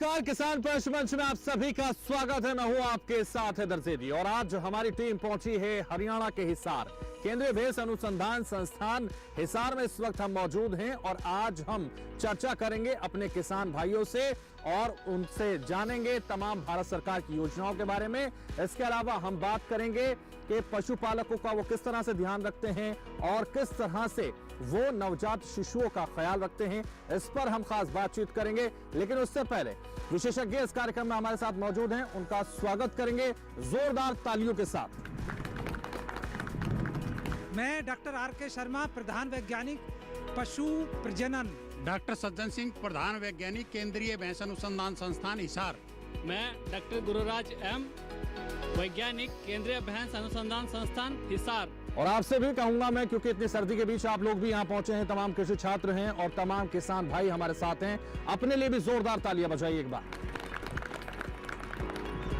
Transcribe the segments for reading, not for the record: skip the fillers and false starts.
नमस्कार, किसान प्रश्न मंच में आप सभी का स्वागत है। मैं हूं आपके साथ हैदर ज़ैदी और आज हमारी टीम पहुंची है हरियाणा के हिसार। केंद्रीय भेष अनुसंधान संस्थान हिसार में इस वक्त हम मौजूद हैं और आज हम चर्चा करेंगे अपने किसान भाइयों से और उनसे जानेंगे तमाम भारत सरकार की योजनाओं के बारे में। इसके अलावा हम बात करेंगे कि पशुपालकों का वो किस तरह से ध्यान रखते हैं और किस तरह से वो नवजात शिशुओं का ख्याल रखते हैं, इस पर हम खास बातचीत करेंगे। लेकिन उससे पहले विशेषज्ञ इस कार्यक्रम में हमारे साथ मौजूद हैं, उनका स्वागत करेंगे जोरदार तालियों के साथ। मैं डॉक्टर आर.के. शर्मा, प्रधान वैज्ञानिक पशु प्रजनन। डॉक्टर सज्जन सिंह, प्रधान वैज्ञानिक केंद्रीय भैंस अनुसंधान संस्थान हिसार। मैं डॉक्टर गुरुराज एम, वैज्ञानिक केंद्रीय भैंस अनुसंधान संस्थान हिसार। और आपसे भी कहूंगा मैं, क्योंकि इतनी सर्दी के बीच आप लोग भी यहाँ पहुंचे हैं, तमाम कृषि छात्र हैं और तमाम किसान भाई हमारे साथ हैं, अपने लिए भी जोरदार तालियां बजाइए एक बार।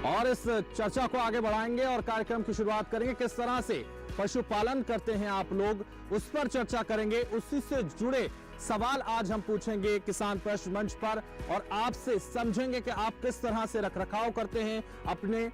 और इस चर्चा को आगे बढ़ाएंगे और कार्यक्रम की शुरुआत करेंगे। किस तरह से पशुपालन करते हैं आप लोग, उस पर चर्चा करेंगे। उसी से जुड़े सवाल आज हम पूछेंगे किसान प्रश्न मंच पर और आपसे समझेंगे कि आप किस तरह से रखरखाव करते हैं अपने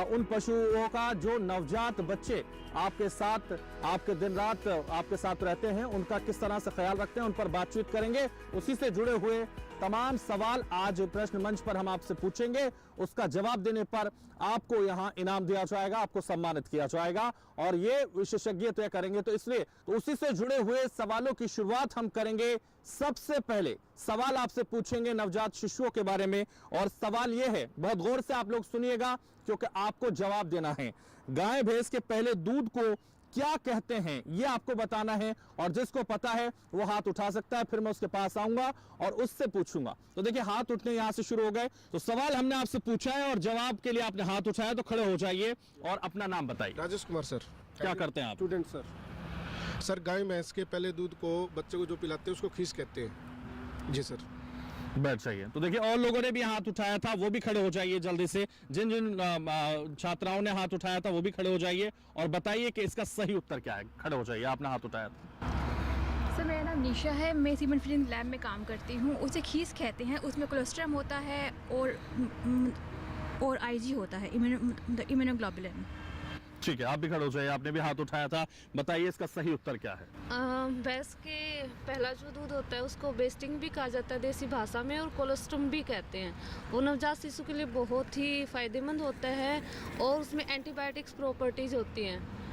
उन पशुओं का जो नवजात बच्चे आपके साथ, आपके दिन रात आपके साथ रहते हैं, उनका किस तरह से ख्याल रखते हैं, उन पर बातचीत करेंगे। उसी से जुड़े हुए तमाम सवाल आज प्रश्न मंच पर हम आपसे पूछेंगे। उसका जवाब देने पर आपको यहां इनाम दिया जाएगा, आपको सम्मानित किया जाएगा और ये विशेषज्ञ तय करेंगे। तो इसलिए उसी से जुड़े हुए सवालों की शुरुआत हम करेंगे। सबसे पहले सवाल आपसे पूछेंगे नवजात शिशुओं के बारे में और सवाल यह है, बहुत गौर से आप लोग सुनिएगा क्योंकि आपको जवाब देना है। गाय भैंस के पहले दूध को क्या कहते हैं ये आपको बताना है और जिसको पता है वो हाथ उठा सकता है। फिर मैं उसके पास आऊंगा और उससे पूछूंगा। तो देखिए, हाथ उठने यहां से शुरू हो गए। तो सवाल हमने आपसे पूछा है और जवाब के लिए आपने हाथ उठाया, तो खड़े हो जाइए और अपना नाम बताइए। राजेश कुमार सर। क्या करते हैं आप? Student sir. सर, गाय भैंस के पहले दूध को बच्चे को जो पिलाते हैं उसको खीस कहते हैं। जी सर। बैठ जाइए। तो देखिए, और लोगों ने भी हाथ उठाया था, वो भी खड़े हो जाइए जल्दी से। जिन जिन छात्राओं ने हाथ उठाया था वो भी खड़े हो जाइए और बताइए कि इसका सही उत्तर क्या है। खड़े हो जाइए, आपने हाथ उठाया था। सर, मेरा नाम निशा है, मैं सीमेंट फिलिंग लैब में काम करती हूँ। उसे खीस कहते हैं। उसमें कोलेस्ट्रम होता है और आईजी होता है, इम्यूनोग्लोबुलिन। ठीक है, आप भी खड़े हो जाइए, आपने भी हाथ उठाया था। बताइए इसका सही उत्तर क्या है। भैंस के पहला जो दूध होता है उसको बेस्टिंग भी कहा जाता है देसी भाषा में, और कोलेस्ट्रम भी कहते हैं। वो नवजात शिशु के लिए बहुत ही फायदेमंद होता है और उसमें एंटीबायोटिक्स प्रॉपर्टीज होती हैं।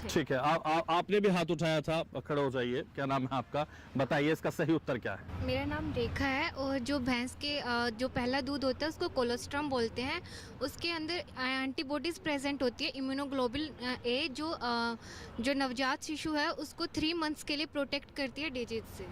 ठीक है, आपने भी हाथ उठाया था, खड़े हो जाइए। क्या नाम है आपका? बताइए इसका सही उत्तर क्या है। मेरा नाम रेखा है और जो भैंस के जो पहला दूध होता है उसको कोलेस्ट्रम बोलते हैं। उसके अंदर एंटीबॉडीज प्रेजेंट होती है, इम्यूनोग्लोबुलिन ए, जो नवजात शिशु है उसको 3 मंथ्स के लिए प्रोटेक्ट करती है डिजीज से।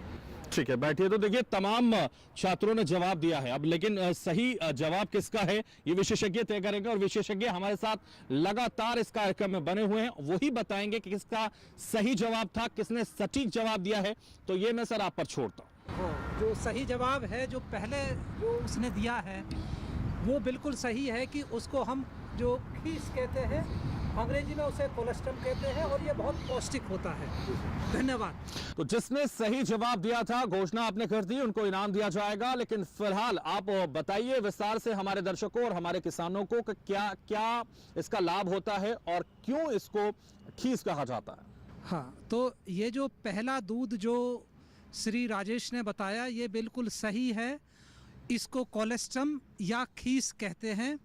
ठीक है, बैठिए। तो देखिए, तमाम छात्रों ने जवाब दिया है। अब लेकिन सही जवाब किसका है ये विशेषज्ञ तय करेंगे और विशेषज्ञ हमारे साथ लगातार इस कार्यक्रम में बने हुए हैं, वही बताएंगे कि किसका सही जवाब था, किसने सटीक जवाब दिया है। तो ये मैं सर आप पर छोड़ता हूं। जो सही जवाब है, जो पहले जो उसने दिया है वो बिल्कुल सही है कि उसको हम जो खीस कहते हैं, अंग्रेजी में उसे कोलेस्ट्रम कहते हैं और ये बहुत पौष्टिक होता है। धन्यवाद। तो जिसने सही जवाब दिया था, घोषणा आपने कर दी, उनको इनाम दिया जाएगा। लेकिन फिलहाल आप बताइए विस्तार से हमारे दर्शकों और हमारे किसानों को कि क्या क्या इसका लाभ होता है और क्यों इसको खीस कहा जाता है। हाँ, तो ये जो पहला दूध जो श्री राजेश ने बताया ये बिल्कुल सही है। इसको कोलेस्ट्रम या खीस कहते हैं।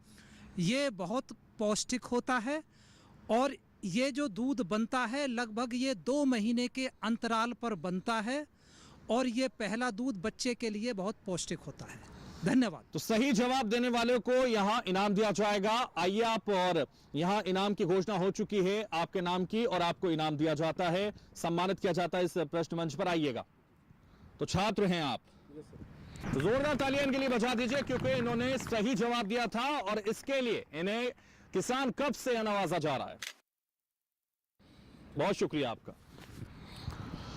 ये बहुत पौष्टिक होता है और ये जो दूध बनता है लगभग ये 2 महीने के अंतराल पर बनता है और ये पहला दूध बच्चे के लिए बहुत पौष्टिक होता है। धन्यवाद। तो सही जवाब देने वाले को यहां इनाम दिया जाएगा। आइए आप, और यहां इनाम की घोषणा हो चुकी है आपके नाम की और आपको इनाम दिया जाता है, सम्मानित किया जाता है इस प्रश्न मंच पर। आइएगा। तो छात्र हैं आप, तो जोरदार तालियां इनके लिए बजा दीजिए क्योंकि इन्होंने सही जवाब दिया था और इसके लिए इन्हें किसान कप से नवाजा जा रहा है। बहुत शुक्रिया आपका।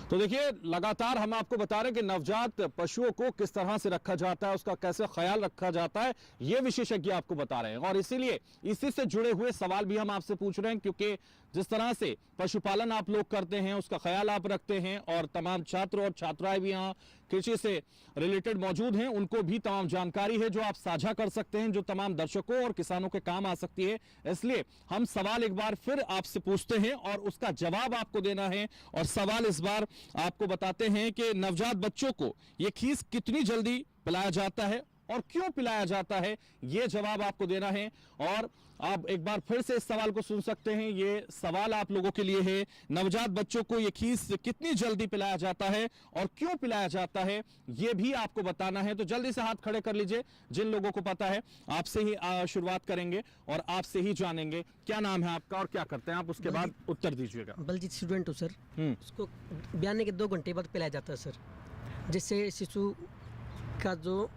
तो देखिए, लगातार हम आपको बता रहे हैं कि नवजात पशुओं को किस तरह से रखा जाता है, उसका कैसे ख्याल रखा जाता है, ये विशेषज्ञ आपको बता रहे हैं। और इसीलिए इसी से जुड़े हुए सवाल भी हम आपसे पूछ रहे हैं क्योंकि जिस तरह से पशुपालन आप लोग करते हैं उसका ख्याल आप रखते हैं और तमाम छात्र और छात्राएं भी यहाँ कृषि से रिलेटेड मौजूद हैं, उनको भी तमाम जानकारी है जो आप साझा कर सकते हैं, जो तमाम दर्शकों और किसानों के काम आ सकती है। इसलिए हम सवाल एक बार फिर आपसे पूछते हैं और उसका जवाब आपको देना है। और सवाल इस बार आपको बताते हैं कि नवजात बच्चों को यह खीस कितनी जल्दी पिलाया जाता है और क्यों पिलाया जाता है, यह जवाब आपको देना है। और आप एक बार फिर से इस सवाल को सुन सकते हैं, ये सवाल आप लोगों के लिए है। नवजात बच्चों को ये खीस कितनी जल्दी पिलाया जाता है और क्यों पिलाया जाता है, ये भी आपको बताना है। तो जल्दी से हाथ खड़े कर लीजिए जिन लोगों को पता है। आपसे ही शुरुआत करेंगे और आपसे ही जानेंगे क्या नाम है आपका और क्या करते हैं आप, उसके बाद उत्तर दीजिएगा। बलजीत स्टूडेंट हूँ सर। उसको ब्याने के 2 घंटे बाद पिलाया जाता है सर, जिससे शिशु का जो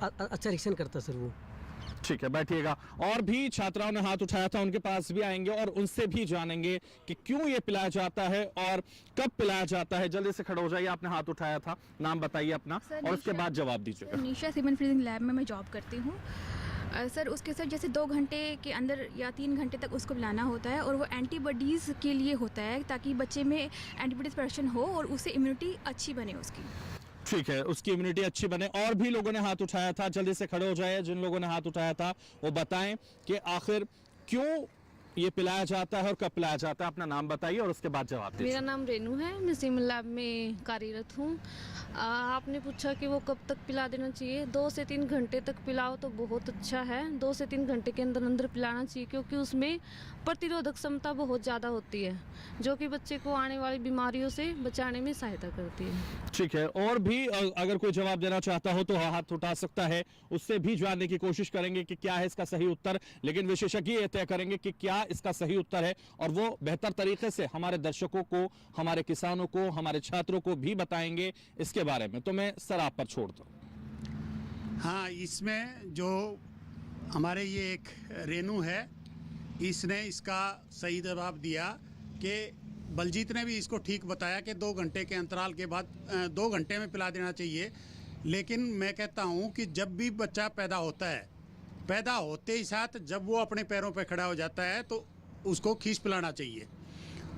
अच्छा रिएक्शन करता है सर वो। ठीक है, बैठिएगा। और भी छात्राओं ने हाथ उठाया था, उनके पास भी आएंगे और उनसे भी जानेंगे कि क्यों ये पिलाया जाता है और कब पिलाया जाता है। जल्दी से खड़े हो जाइए, आपने हाथ उठाया था, नाम बताइए अपना और उसके बाद जवाब दीजिएगा। निशा सीमेंट फ्रीजिंग लैब में मैं जॉब करती हूँ सर। उसके सर जैसे 2 घंटे के अंदर या 3 घंटे तक उसको पिलाना होता है और वो एंटीबॉडीज़ के लिए होता है, ताकि बच्चे में एंटीबॉडीज प्रोडक्शन हो और उससे इम्यूनिटी अच्छी बने उसकी। ठीक है, उसकी इम्यूनिटी अच्छी बने। और भी लोगों ने हाथ उठाया था, जल्दी से खड़े हो जाए। जिन लोगों ने हाथ उठाया था वो बताएं कि आखिर क्यों ये पिलाया जाता है और कब पिलाया जाता है। अपना नाम बताइए और उसके बाद जवाब दीजिए। मेरा नाम रेनू है, मैं सीमेंट लैब में कार्यरत हूँ। आपने पूछा कि वो कब तक पिला देना चाहिए। 2 से 3 घंटे तक पिलाओ तो बहुत अच्छा है। 2 से 3 घंटे के अंदर अंदर पिलाना चाहिए, क्योंकि उसमें प्रतिरोधक क्षमता बहुत ज़्यादा होती है, जो कि बच्चे को आने वाली बीमारियों से बचाने में सहायता करती है। ठीक है, और भी अगर कोई जवाब देना चाहता हो तो हाथ उठा सकता है, उससे भी जानने की कोशिश करेंगे कि क्या है इसका सही उत्तर। लेकिन विशेषज्ञ ये तय करेंगे कि क्या इसका सही उत्तर है और वो बेहतर तरीके से हमारे दर्शकों को, हमारे किसानों को, हमारे छात्रों को भी बताएंगे इसके बारे में। तो मैं सर आप पर छोड़ दूं। हाँ, इसमें जो हमारे ये एक रेनू है, इसने इसका सही जवाब दिया कि बलजीत ने भी इसको ठीक बताया कि 2 घंटे के अंतराल के बाद 2 घंटे में पिला देना चाहिए। लेकिन मैं कहता हूँ कि जब भी बच्चा पैदा होता है, पैदा होते ही साथ जब वो अपने पैरों पे खड़ा हो जाता है तो उसको खीस पिलाना चाहिए।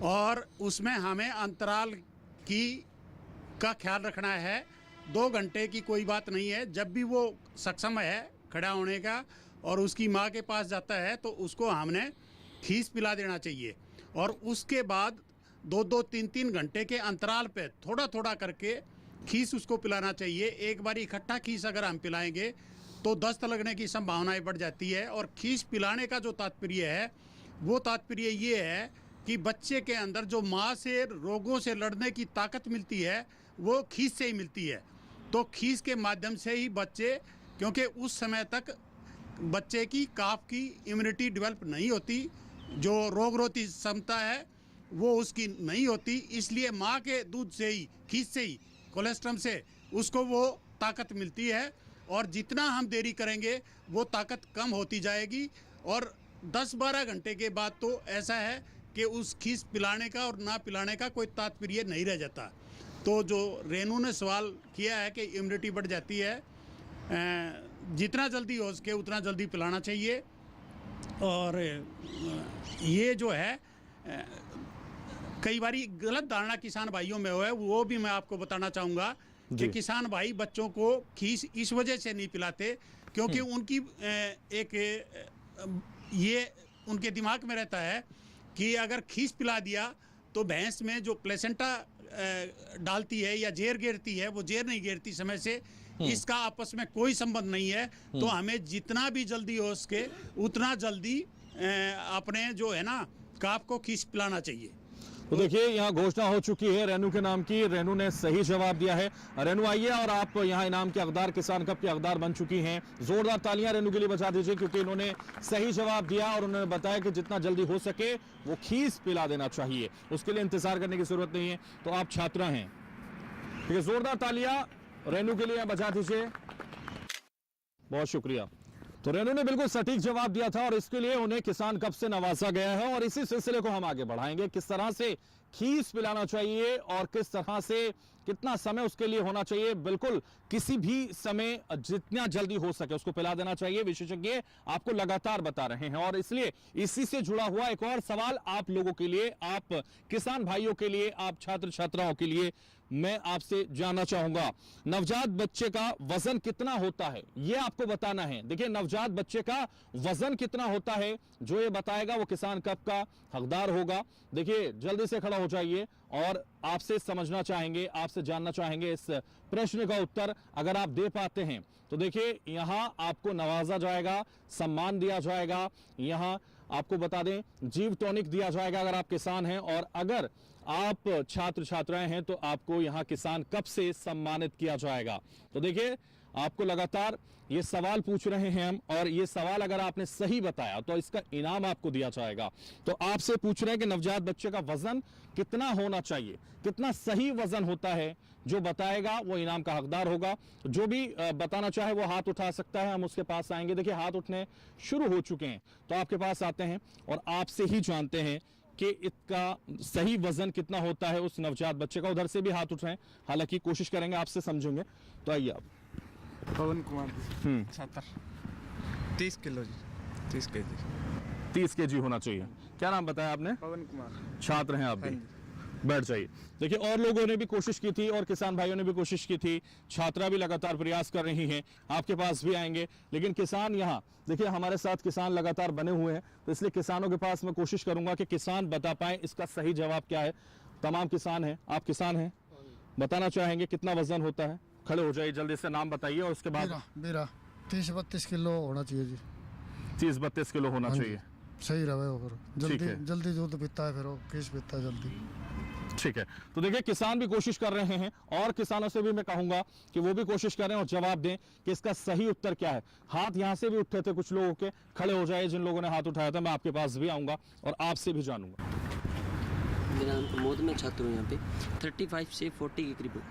और उसमें हमें अंतराल का ख्याल रखना है। 2 घंटे की कोई बात नहीं है। जब भी वो सक्षम है खड़ा होने का और उसकी माँ के पास जाता है तो उसको हमने खीस पिला देना चाहिए। और उसके बाद 2-2, 3-3 घंटे के अंतराल पे थोड़ा थोड़ा करके खीस उसको पिलाना चाहिए। एक बार इकट्ठा खीस अगर हम पिलाएंगे तो दस्त लगने की संभावनाएं बढ़ जाती है। और खीस पिलाने का जो तात्पर्य है वो तात्पर्य ये है कि बच्चे के अंदर जो माँ से रोगों से लड़ने की ताकत मिलती है वो खीस से ही मिलती है। तो खीस के माध्यम से ही बच्चे, क्योंकि उस समय तक बच्चे की काफ की इम्यूनिटी डेवलप नहीं होती, जो रोगरोधी क्षमता है वो उसकी नहीं होती, इसलिए माँ के दूध से ही, खीस से ही, कोलेस्ट्रम से उसको वो ताकत मिलती है। और जितना हम देरी करेंगे वो ताकत कम होती जाएगी। और 10-12 घंटे के बाद तो ऐसा है कि उस खीस पिलाने का और ना पिलाने का कोई तात्पर्य नहीं रह जाता। तो जो रेनू ने सवाल किया है कि इम्यूनिटी बढ़ जाती है, जितना जल्दी हो सके उतना जल्दी पिलाना चाहिए। और ये जो है कई बारी गलत धारणा किसान भाइयों में है, वो भी मैं आपको बताना चाहूँगा कि किसान भाई बच्चों को खीस इस वजह से नहीं पिलाते क्योंकि उनकी ये उनके दिमाग में रहता है कि अगर खीस पिला दिया तो भैंस में जो प्लेसेंटा डालती है या जेर गिरती है वो जेर नहीं गिरती समय से, इसका आपस में कोई संबंध नहीं है। तो हमें जितना भी जल्दी हो सके उतना जल्दी अपने जो है ना काफ को खीस पिलाना चाहिए। तो देखिए यहाँ घोषणा हो चुकी है रेनू के नाम की। रेनू ने सही जवाब दिया है। रेनू आइए, और आप यहाँ इनाम के हकदार, किसान कप के हकदार बन चुकी हैं। जोरदार तालियां रेनू के लिए बजा दीजिए, क्योंकि इन्होंने सही जवाब दिया और उन्होंने बताया कि जितना जल्दी हो सके वो खीस पिला देना चाहिए, उसके लिए इंतजार करने की जरूरत नहीं है। तो आप छात्रा हैं, ठीक है, जोरदार तालियां रेनू के लिए बजा दीजिए। बहुत शुक्रिया। तो रेनू ने बिल्कुल सटीक जवाब दिया था और इसके लिए उन्हें किसान कप से नवाजा गया है। और इसी सिलसिले को हम आगे बढ़ाएंगे, किस तरह से खीस पिलाना चाहिए और किस तरह से कितना समय उसके लिए होना चाहिए। बिल्कुल किसी भी समय जितना जल्दी हो सके उसको पिला देना चाहिए, विशेषज्ञ आपको लगातार बता रहे हैं। और इसलिए इसी से जुड़ा हुआ एक और सवाल आप लोगों के लिए, आप किसान भाइयों के लिए, आप छात्र छात्राओं के लिए मैं आपसे जानना चाहूंगा। नवजात बच्चे का वजन कितना होता है ये आपको बताना है। देखिए, नवजात बच्चे का वजन कितना होता है जो ये बताएगा वो किसान कप का हकदार होगा। देखिए, जल्दी से खड़ा हो जाइए और आपसे समझना चाहेंगे, आपसे जानना चाहेंगे इस प्रश्न का उत्तर। अगर आप दे पाते हैं तो देखिए, यहां आपको नवाजा जाएगा, सम्मान दिया जाएगा। यहां आपको बता दें, जीव टॉनिक दिया जाएगा अगर आप किसान हैं, और अगर आप छात्र छात्राएं हैं तो आपको यहां किसान कप से सम्मानित किया जाएगा। तो देखिए, आपको लगातार ये सवाल पूछ रहे हैं हम, और ये सवाल अगर आपने सही बताया तो इसका इनाम आपको दिया जाएगा। तो आपसे पूछ रहे हैं कि नवजात बच्चे का वजन कितना होना चाहिए, कितना सही वजन होता है, जो बताएगा वो इनाम का हकदार होगा। जो भी बताना चाहे वो हाथ उठा सकता है, हम उसके पास आएंगे। देखिए, हाथ उठने शुरू हो चुके हैं, तो आपके पास आते हैं और आपसे ही जानते हैं कि इसका सही वजन कितना होता है उस नवजात बच्चे का। उधर से भी हाथ उठ रहे हैं, हालांकि कोशिश करेंगे आपसे समझेंगे। तो आइए आप। पवन कुमार 30 किलो जी, 30 केजी। 30 केजी होना चाहिए। क्या नाम बताया आपने? पवन कुमार। छात्र हैं आप भी? बैठ जाइए। देखिए, और लोगों ने भी कोशिश की थी और किसान भाइयों ने भी कोशिश की थी, छात्रा भी लगातार प्रयास कर रही हैं, आपके पास भी आएंगे। लेकिन किसान यहाँ देखिए, हमारे साथ किसान लगातार बने हुए हैं, तो इसलिए किसानों के पास मैं कोशिश करूंगा कि किसान बता पाए इसका सही जवाब क्या है। तमाम किसान हैं, आप किसान हैं, बताना चाहेंगे कितना वजन होता है? खड़े हो जाइए, जल्दी से नाम बताइए और उसके बाद। मेरा 30-32 किलो होना चाहिए जी। 30-32 किलो होना चाहिए, सही रहे हो। जल्दी दूध पीता है, फिर वो केस पीता है जल्दी। ठीक है। तो देखिए, किसान भी कोशिश कर रहे हैं और किसानों से भी मैं कहूंगा कि वो भी कोशिश करें और जवाब दें कि इसका सही उत्तर क्या है। हाथ यहां से भी उठे थे कुछ लोगों के, खड़े हो जाए जिन लोगों ने हाथ उठाया था। मैं आपके पास भी आऊंगा और आपसे भी जानूंगा। मेरा नाम प्रमोद, मैं छात्र हूँ यहाँ पे। 35 से 40 के करीब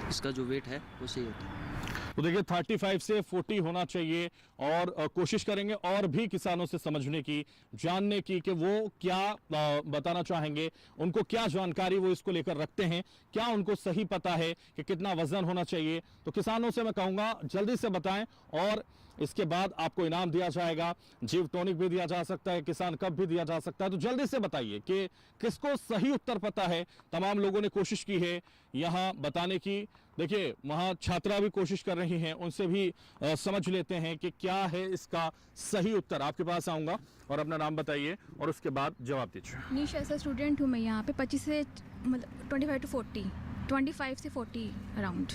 इसका जो वेट है वो सही होता है। तो देखिए, 35 से 40 होना चाहिए, और कोशिश करेंगे और भी किसानों से समझने की, जानने की कि वो क्या बताना चाहेंगे, उनको क्या जानकारी वो इसको लेकर रखते हैं, क्या उनको सही पता है कि कितना वजन होना चाहिए। तो किसानों से मैं कहूंगा जल्दी से बताएं, और इसके बाद आपको इनाम दिया जाएगा। जीव टॉनिक भी दिया जा सकता है, किसान कप भी दिया जा सकता है। तो जल्दी से बताइए कि किसको सही उत्तर पता है। तमाम लोगों ने कोशिश की है यहाँ बताने की। देखिए, वहाँ छात्रा भी कोशिश कर रही हैं, उनसे भी समझ लेते हैं कि क्या है इसका सही उत्तर। आपके पास आऊँगा और अपना नाम बताइए और उसके बाद जवाब दीजिए। निशा, ऐसा स्टूडेंट हूँ मैं यहाँ पे। 25 से मतलब 25 to 40, 25 से 40 अराउंड।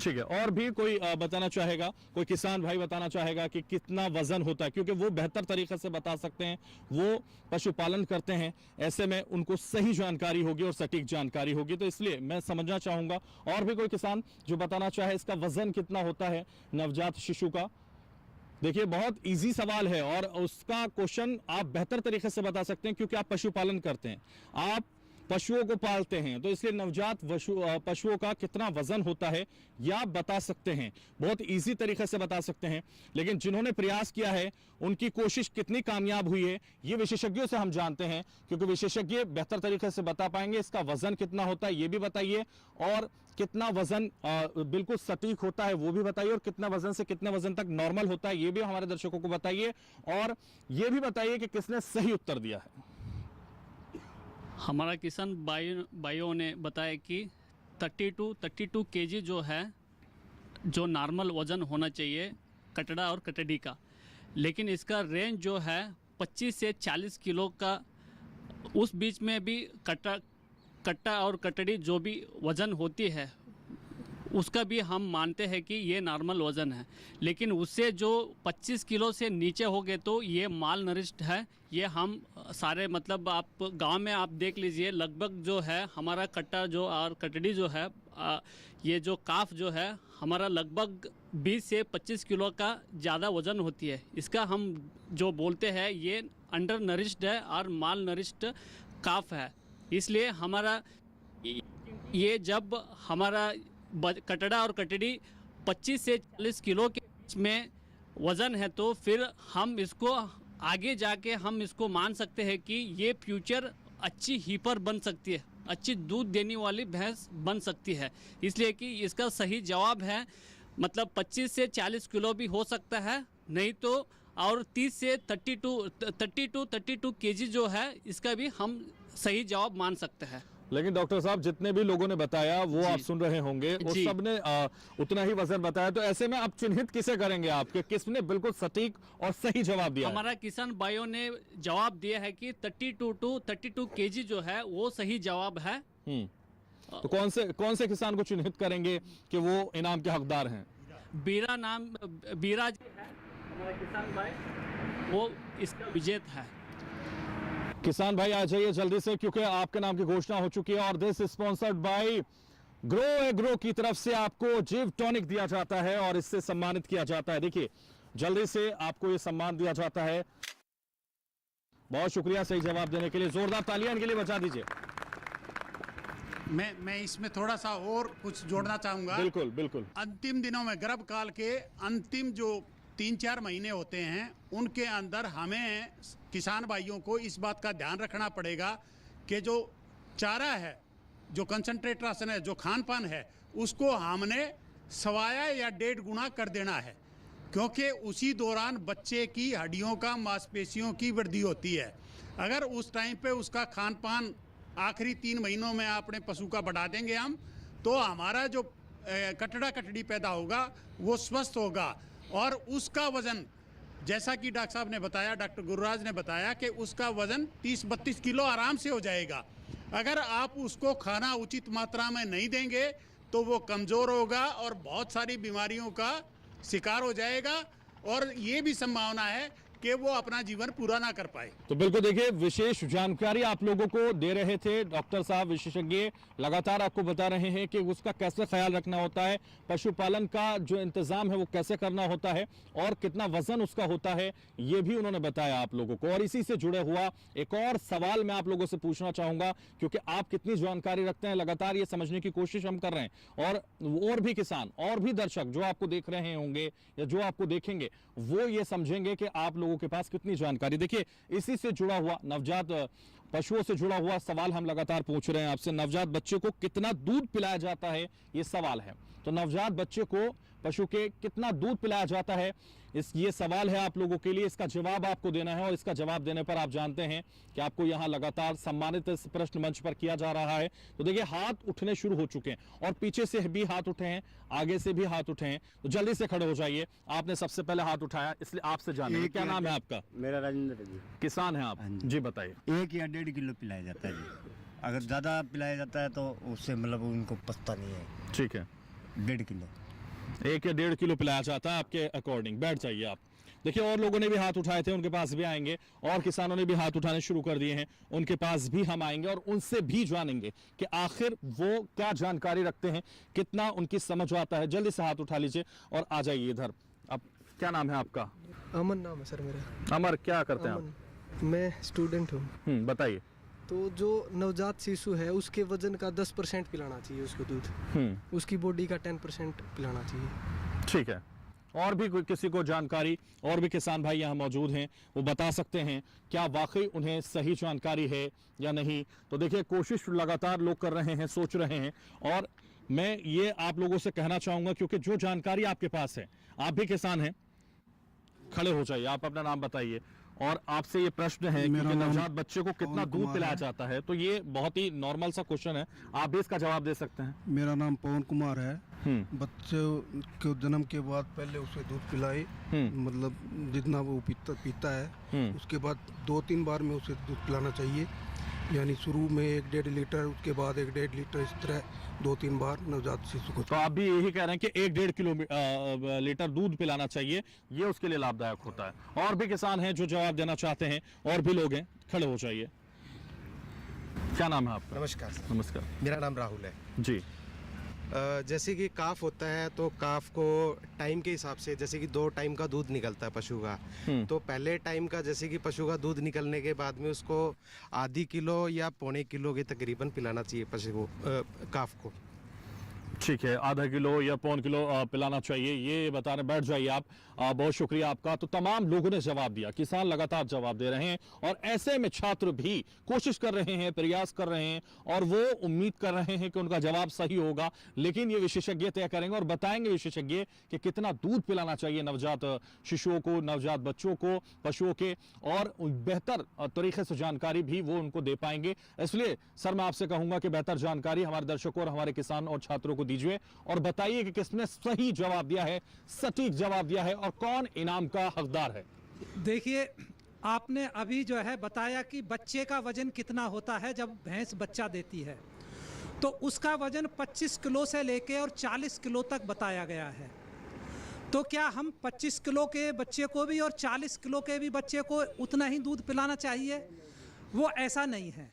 ठीक है। और भी कोई बताना चाहेगा, कोई किसान भाई बताना चाहेगा कि कितना वजन होता है, क्योंकि वो बेहतर तरीके से बता सकते हैं, वो पशुपालन करते हैं, ऐसे में उनको सही जानकारी होगी और सटीक जानकारी होगी। तो इसलिए मैं समझना चाहूंगा और भी कोई किसान जो बताना चाहे इसका वजन कितना होता है नवजात शिशु का। देखिए, बहुत इजी सवाल है और उसका क्वेश्चन आप बेहतर तरीके से बता सकते हैं, क्योंकि आप पशुपालन करते हैं, आप पशुओं को पालते हैं। तो इसलिए नवजात पशुओं का कितना वजन होता है यह आप बता सकते हैं, बहुत इजी तरीके से बता सकते हैं। लेकिन जिन्होंने प्रयास किया है उनकी कोशिश कितनी कामयाब हुई है ये विशेषज्ञों से हम जानते हैं, क्योंकि विशेषज्ञ बेहतर तरीके से बता पाएंगे। इसका वजन कितना होता है ये भी बताइए, और कितना वजन बिल्कुल सटीक होता है वो भी बताइए, और कितना वजन से कितने वजन तक नॉर्मल होता है ये भी हमारे दर्शकों को बताइए, और ये भी बताइए कि किसने सही उत्तर दिया है। हमारा किसान भाइयों ने बताया कि 32 केजी जो है, जो नॉर्मल वज़न होना चाहिए कटड़ा और कटड़ी का, लेकिन इसका रेंज जो है 25 से 40 किलो का, उस बीच में भी कट्टा और कटड़ी जो भी वज़न होती है उसका भी हम मानते हैं कि ये नॉर्मल वज़न है। लेकिन उससे जो 25 किलो से नीचे हो गए तो ये माल नरिश्ड है। ये हम सारे मतलब आप गांव में आप देख लीजिए, लगभग जो है हमारा कट्टा जो और कटड़ी जो है, ये जो काफ जो है हमारा लगभग 20 से 25 किलो का ज़्यादा वज़न होती है। इसका हम जो बोलते हैं ये अंडर नरिश्ड है और माल नरिश्ड काफ है। इसलिए हमारा ये जब हमारा कटड़ा और कटड़ी 25 से 40 किलो के बीच में वज़न है तो फिर हम इसको आगे जाके हम इसको मान सकते हैं कि ये फ्यूचर अच्छी हीपर बन सकती है, अच्छी दूध देने वाली भैंस बन सकती है। इसलिए कि इसका सही जवाब है मतलब 25 से 40 किलो भी हो सकता है, नहीं तो और 30 से 32 केजी जो है इसका भी हम सही जवाब मान सकते हैं। लेकिन डॉक्टर साहब जितने भी लोगों ने बताया वो आप सुन रहे होंगे, वो जी। सब ने उतना ही वजन बताया। तो ऐसे में आप चिन्हित किसे करेंगे आपके, किसने बिल्कुल सटीक और सही जवाब दिया है? हमारा किसान भाइयों ने जवाब दिया है कि 32 केजी जो है वो सही जवाब है। तो कौन से किसान को चिन्हित करेंगे कि वो इनाम के हकदार हैं? बीरा जी है हमारा किसान भाई, वो इसका विजेता है। किसान भाई आ जाइए जल्दी से, क्योंकि आपके नाम की घोषणा हो चुकी है। और this sponsored by Grow Agro की तरफ से आपको जीव टॉनिक दिया जाता है और इससे सम्मानित किया जाता है। देखिए जल्दी से आपको ये सम्मान दिया जाता है। बहुत शुक्रिया सही जवाब देने के लिए, जोरदार तालियां इनके लिए बजा दीजिए। मैं इसमें थोड़ा सा और कुछ जोड़ना चाहूँगा। बिल्कुल बिल्कुल। अंतिम दिनों में गर्भकाल के अंतिम जो 3-4 महीने होते हैं, उनके अंदर हमें किसान भाइयों को इस बात का ध्यान रखना पड़ेगा कि जो चारा है, जो कंसंट्रेट राशन है, जो खान पान है, उसको हमने 1.25 या 1.5 गुना कर देना है, क्योंकि उसी दौरान बच्चे की हड्डियों का, मांसपेशियों की वृद्धि होती है। अगर उस टाइम पे उसका खान पान आखिरी 3 महीनों में अपने पशु का बढ़ा देंगे हम, तो हमारा जो कटड़ा कटड़ी पैदा होगा वो स्वस्थ होगा और उसका वज़न, जैसा कि डॉक्टर साहब ने बताया, डॉक्टर गुरुराज ने बताया कि उसका वज़न 30-32 किलो आराम से हो जाएगा। अगर आप उसको खाना उचित मात्रा में नहीं देंगे तो वो कमज़ोर होगा और बहुत सारी बीमारियों का शिकार हो जाएगा और ये भी संभावना है कि वो अपना जीवन पूरा ना कर पाए। तो बिल्कुल देखिए, विशेष जानकारी आप लोगों को दे रहे थे डॉक्टर साहब, विशेषज्ञ लगातार आपको बता रहे हैं कि उसका कैसे ख्याल रखना होता है, पशुपालन का जो इंतजाम है वो कैसे करना होता है और कितना वजन उसका होता है, ये भी उन्होंने बताया आप लोगों को। और इसी से जुड़े हुआ एक और सवाल मैं आप लोगों से पूछना चाहूंगा, क्योंकि आप कितनी जानकारी रखते हैं, लगातार ये समझने की कोशिश हम कर रहे हैं। और भी किसान और भी दर्शक जो आपको देख रहे होंगे या जो आपको देखेंगे, वो ये समझेंगे कि आप लोगों के पास कितनी जानकारी। देखिए इसी से जुड़ा हुआ, नवजात पशुओं से जुड़ा हुआ सवाल हम लगातार पूछ रहे हैं आपसे। नवजात बच्चे को कितना दूध पिलाया जाता है, ये सवाल है। तो नवजात बच्चे को पशु के कितना दूध पिलाया जाता है, ये सवाल है आप लोगों के लिए। इसका जवाब आपको देना है और इसका जवाब देने पर आप जानते हैं कि आपको यहां लगातार सम्मानित इस प्रश्न मंच पर किया जा रहा है। तो देखिए हाथ उठने शुरू हो चुके हैं और पीछे से भी हाथ उठे हैं, आगे से भी हाथ उठे हैं। तो जल्दी से खड़े हो जाइए। आपने सबसे पहले हाथ उठाया, इसलिए आपसे जानेंगे क्या नाम है आपका? मेरा राजेंद्र जी। किसान है आप जी, बताइए। 1 या 1.5 किलो पिलाया जाता है जी। अगर ज़्यादा पिलाया जाता है तो उससे मतलब उनको पछता नहीं है। ठीक है, 1.5 किलो 1 या 1.5 किलो पिलाया जाता है आपके अकॉर्डिंग। बैठ जाइए आप। देखिए और लोगों ने भी हाथ उठाए थे, उनके पास भी आएंगे, और किसानों ने भी हाथ उठाने शुरू कर दिए हैं, उनके पास भी हम आएंगे और उनसे भी जानेंगे कि आखिर वो क्या जानकारी रखते हैं, कितना उनकी समझ आता है। जल्दी से हाथ उठा लीजिए और आ जाइए इधर। अब क्या नाम है आपका? अमन नाम है सर मेरा। अमर, क्या करते हैं आप? मैं स्टूडेंट हूँ। बताइए। तो जो नवजात शिशु है उसके वजन का 10% पिलाना चाहिए उसको दूध, उसकी बॉडी का 10% पिलाना चाहिए। ठीक है। और भी किसी को जानकारी, और भी किसान भाई यहाँ मौजूद हैं, वो बता सकते हैं क्या वाकई उन्हें सही जानकारी है या नहीं। तो देखिए कोशिश लगातार लोग कर रहे हैं, सोच रहे हैं, और मैं ये आप लोगों से कहना चाहूंगा क्योंकि जो जानकारी आपके पास है, आप भी किसान हैं, खड़े हो जाइए, आप अपना नाम बताइए। और आपसे ये प्रश्न है कि नवजात बच्चे को कितना दूध पिलाया जाता है, तो ये बहुत ही नॉर्मल सा क्वेश्चन है, आप भी इसका जवाब दे सकते हैं। मेरा नाम पवन कुमार है। बच्चे को जन्म के बाद पहले उसे दूध पिलाए, मतलब जितना वो पीता है, उसके बाद 2-3 बार में उसे दूध पिलाना चाहिए। यानी शुरू में 1-1.5 लीटर, उसके बाद 1-1.5 लीटर, इस तरह 2-3 बार नवजात शिशु को। तो आप भी यही कह रहे हैं कि 1-1.5 लीटर दूध पिलाना चाहिए, ये उसके लिए लाभदायक होता है। और भी किसान हैं जो जवाब देना चाहते हैं, और भी लोग हैं, खड़े हो जाइए। क्या नाम है आपका? नमस्कार सर। नमस्कार। मेरा नाम राहुल है जी। जैसे कि काफ होता है तो काफ को टाइम के हिसाब से, जैसे कि 2 टाइम का दूध निकलता है पशु का, तो पहले टाइम का जैसे कि पशु का दूध निकलने के बाद में उसको आधी किलो या 1.25 किलो के तकरीबन पिलाना चाहिए पशु को, काफ को। ठीक है, आधा किलो या पौन किलो पिलाना चाहिए, ये बताने बैठ जाइए आप। बहुत शुक्रिया आपका। तो तमाम लोगों ने जवाब दिया, किसान लगातार जवाब दे रहे हैं और ऐसे में छात्र भी कोशिश कर रहे हैं, प्रयास कर रहे हैं और वो उम्मीद कर रहे हैं कि उनका जवाब सही होगा। लेकिन ये विशेषज्ञ तय करेंगे और बताएंगे विशेषज्ञ कि कितना दूध पिलाना चाहिए नवजात शिशुओं को, नवजात बच्चों को, पशुओं के, और बेहतर तरीके से जानकारी भी वो उनको दे पाएंगे। इसलिए सर मैं आपसे कहूंगा कि बेहतर जानकारी हमारे दर्शकों और हमारे किसान और छात्रों को दीजिए और बताइए कि किसने सही जवाब दिया है, सटीक जवाब दिया है और कौन इनाम का हकदार है। देखिए, आपने अभी जो है बताया कि बच्चे का वजन कितना होता है जब भैंस बच्चा देती है, तो उसका वजन 25 किलो से लेके और 40 किलो तक बताया गया है। तो क्या हम 25 किलो के बच्चे को भी और 40 किलो के भी बच्चे को उतना ही दूध पिलाना चाहिए? वो ऐसा नहीं है।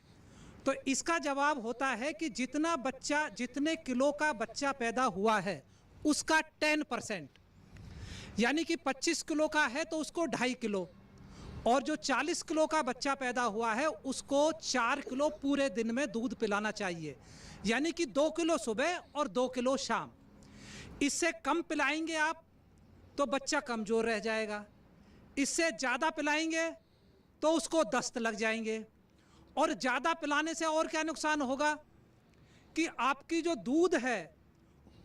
तो इसका जवाब होता है कि जितना बच्चा, जितने किलो का बच्चा पैदा हुआ है उसका 10%, यानी कि 25 किलो का है तो उसको 2.5 किलो, और जो 40 किलो का बच्चा पैदा हुआ है उसको 4 किलो पूरे दिन में दूध पिलाना चाहिए, यानी कि 2 किलो सुबह और 2 किलो शाम। इससे कम पिलाएंगे आप तो बच्चा कमज़ोर रह जाएगा, इससे ज़्यादा पिलाएंगे तो उसको दस्त लग जाएंगे, और ज़्यादा पिलाने से और क्या नुकसान होगा कि आपकी जो दूध है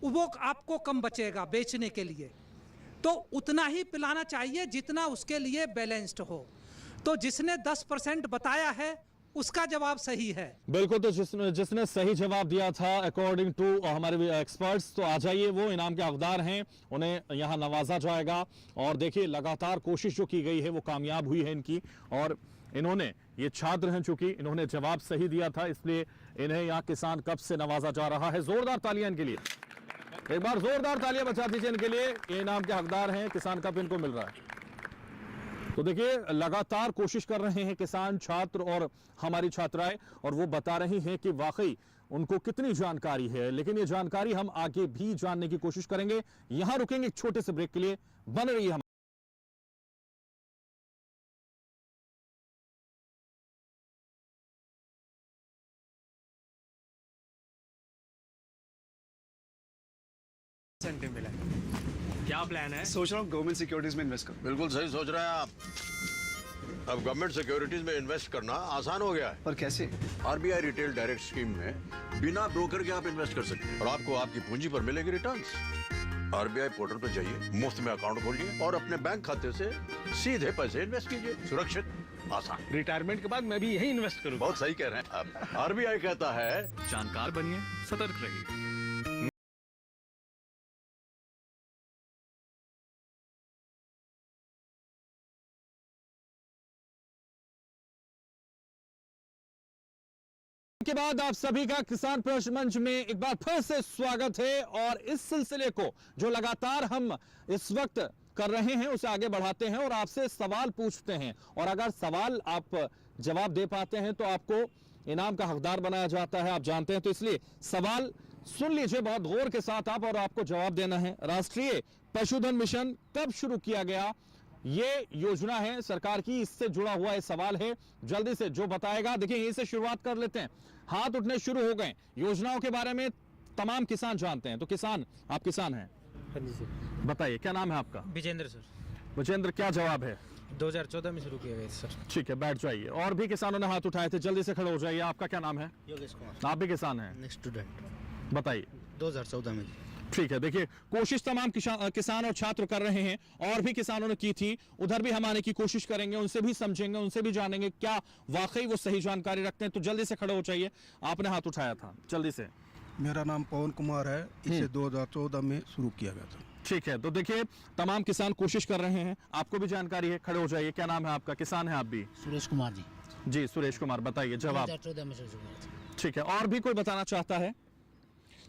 वो आपको कम बचेगा बेचने के लिए। तो उतना ही पिलाना चाहिए जितना उसके लिए बैलेंस्ड हो। तो जिसने 10% बताया है उसका जवाब सही है। बिल्कुल, तो जिसने सही जवाब दिया था अकॉर्डिंग टू हमारे एक्सपर्ट्स, तो आ जाइए, वो इनाम के हकदार हैं, उन्हें यहाँ नवाजा जाएगा। और देखिए लगातार कोशिश जो की गई है वो कामयाब हुई है इनकी, और इन्होंने, ये छात्र हैं चूंकि इन्होंने जवाब सही दिया था, इसलिए इन्हें यहाँ किसान कप से नवाजा जा रहा है। जोरदार तालियां इनके लिए, एक बार जोरदार तालियां बजा दीजिए इनके लिए। ये इनाम के हकदार हैं, किसान कप इनको मिल रहा है। तो देखिए लगातार कोशिश कर रहे हैं किसान, छात्र और हमारी छात्राएं, और वो बता रही हैं कि वाकई उनको कितनी जानकारी है। लेकिन ये जानकारी हम आगे भी जानने की कोशिश करेंगे। यहां रुकेंगे एक छोटे से ब्रेक के लिए, बन रही है। मिला क्या प्लान है? सोच रहा हूँ गवर्नमेंट सिक्योरिटीज में इन्वेस्ट करूँ। बिल्कुल सही सोच रहे हैं आप। अब गवर्नमेंट सिक्योरिटीज में इन्वेस्ट करना आसान हो गया है। पर कैसे? आरबीआई रिटेल डायरेक्ट स्कीम में बिना ब्रोकर के आप इन्वेस्ट कर सकते हैं और आपको आपकी पूंजी पर मिलेगी रिटर्न्स। आरबीआई पोर्टल पर जाइए, मुफ्त में अकाउंट खोलिए और अपने बैंक खाते से सीधे पैसे इन्वेस्ट कीजिए। सुरक्षित, आसान। रिटायरमेंट के बाद मैं भी यही इन्वेस्ट करूँ। बहुत सही कह रहे हैं आप। आरबीआई कहता है जानकार बनिए, सतर्क रहिए। के बाद आप सभी का किसान प्रश्न मंच में एक बार फिर से स्वागत है। और इस सिलसिले को जो लगातार हम इस वक्त कर रहे हैं उसे आगे बढ़ाते हैं और आपसे सवाल पूछते हैं, और अगर सवाल आप जवाब दे पाते हैं तो आपको इनाम का हकदार बनाया जाता है, आप जानते हैं। तो इसलिए सवाल सुन लीजिए बहुत गौर के साथ आप, और आपको जवाब देना है। राष्ट्रीय पशुधन मिशन कब शुरू किया गया? ये योजना है सरकार की, इससे जुड़ा हुआ ये सवाल है। जल्दी से जो बताएगा, देखिए यहीं से शुरुआत कर लेते हैं। हाथ उठने शुरू हो गए। योजनाओं के बारे में तमाम किसान जानते हैं। तो किसान, आप किसान हैं? हाँ जी सर। बताइए क्या नाम है आपका? विजेंद्र सर। विजेंद्र, क्या जवाब है? 2014 में शुरू किया गया सर। ठीक है, बैठ जाइए। और भी किसानों ने हाथ उठाए थे, जल्दी से खड़े हो जाइए। आपका क्या नाम है? योगेश कुमार। आप भी किसान हैं? स्टूडेंट। बताइए। 2014 में। ठीक है, देखिए कोशिश तमाम किसान और छात्र कर रहे हैं, और भी किसानों ने की थी। उधर भी हम आने की कोशिश करेंगे, उनसे भी समझेंगे, उनसे भी जानेंगे क्या वाकई वो सही जानकारी रखते हैं। तो जल्दी से खड़े हो जाइए। आपने हाथ उठाया था, जल्दी से। मेरा नाम पवन कुमार है, इसे 2014 में शुरू किया गया था। ठीक है, तो देखिए तमाम किसान कोशिश कर रहे हैं, आपको भी जानकारी है, खड़े हो जाइए। क्या नाम है आपका? किसान है आप भी? सुरेश कुमार जी। जी सुरेश कुमार, बताइए जवाब। 2014 में शुरू किया था। ठीक है, और भी कोई बताना चाहता है?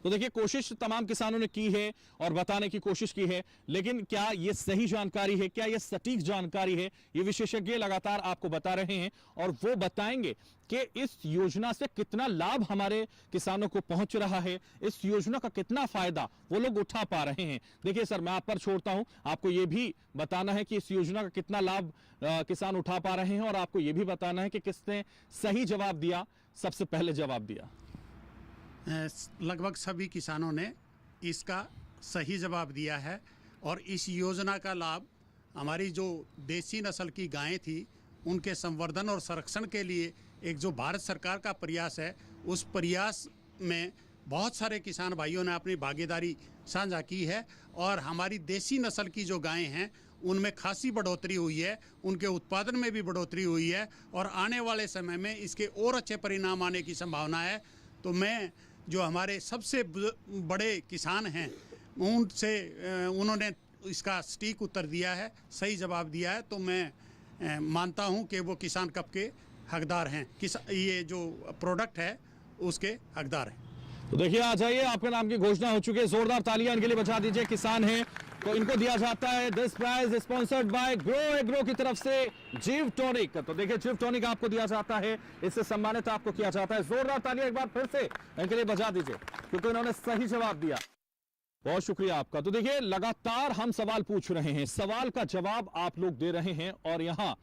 तो देखिए कोशिश तमाम किसानों ने की है और बताने की कोशिश की है, लेकिन क्या ये सही जानकारी है, क्या ये सटीक जानकारी है? ये विशेषज्ञ लगातार आपको बता रहे हैं, और वो बताएंगे कि इस योजना से कितना लाभ हमारे किसानों को पहुंच रहा है, इस योजना का कितना फायदा वो लोग उठा पा रहे हैं। देखिए सर, मैं आप पर छोड़ता हूं, आपको ये भी बताना है कि इस योजना का कितना लाभ किसान उठा पा रहे हैं, और आपको ये भी बताना है कि किसने सही जवाब दिया, सबसे पहले जवाब दिया। लगभग सभी किसानों ने इसका सही जवाब दिया है और इस योजना का लाभ हमारी जो देसी नस्ल की गायें थी उनके संवर्धन और संरक्षण के लिए एक जो भारत सरकार का प्रयास है, उस प्रयास में बहुत सारे किसान भाइयों ने अपनी भागीदारी साझा की है और हमारी देसी नस्ल की जो गायें हैं उनमें खासी बढ़ोतरी हुई है, उनके उत्पादन में भी बढ़ोतरी हुई है और आने वाले समय में इसके और अच्छे परिणाम आने की संभावना है। तो मैं जो हमारे सबसे बड़े किसान हैं उनसे उन्होंने इसका सटीक उत्तर दिया है, सही जवाब दिया है, तो मैं मानता हूं कि वो किसान कप के हकदार हैं, ये जो प्रोडक्ट है उसके हकदार हैं। तो देखिए, आ जाइए, आपके नाम की घोषणा हो चुकी है, जोरदार तालियां इनके लिए बजा दीजिए। किसान हैं तो इनको दिया जाता है this prize sponsored by Grow Agro की तरफ से जीव टॉनिक। तो देखिए, जीव टॉनिक आपको दिया जाता है, इससे सम्मानित आपको किया जाता है। जोरदार तालियां एक बार फिर से इनके लिए बजा दीजिए क्योंकि इन्होंने सही जवाब दिया। बहुत शुक्रिया आपका। तो देखिए, लगातार हम सवाल पूछ रहे हैं, सवाल का जवाब आप लोग दे रहे हैं और यहां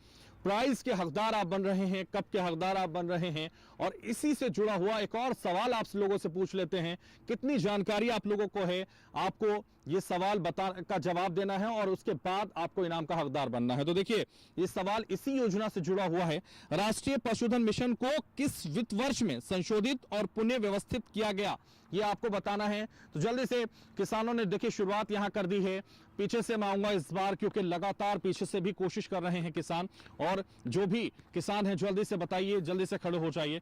प्राइज के हकदार आप बन रहे हैं, कप के हकदार आप बन रहे हैं। और इसी से जुड़ा हुआ एक और सवाल आप लोगों से पूछ लेते हैं, कितनी जानकारी आप लोगों को है, आपको ये सवाल का जवाब देना है और उसके बाद आपको इनाम का हकदार बनना है। तो देखिए, ये सवाल इसी योजना से जुड़ा हुआ है। राष्ट्रीय पशुधन मिशन को किस वित्त वर्ष में संशोधित और पुनः व्यवस्थित किया गया, ये आपको बताना है। तो जल्दी से किसानों ने देखिए शुरुआत यहां कर दी है। पीछे से मैं आऊंगा इस बार क्योंकि लगातार पीछे से भी कोशिश कर रहे हैं किसान, और जो भी किसान हैं जल्दी से बताइए, जल्दी से खड़े हो जाइए।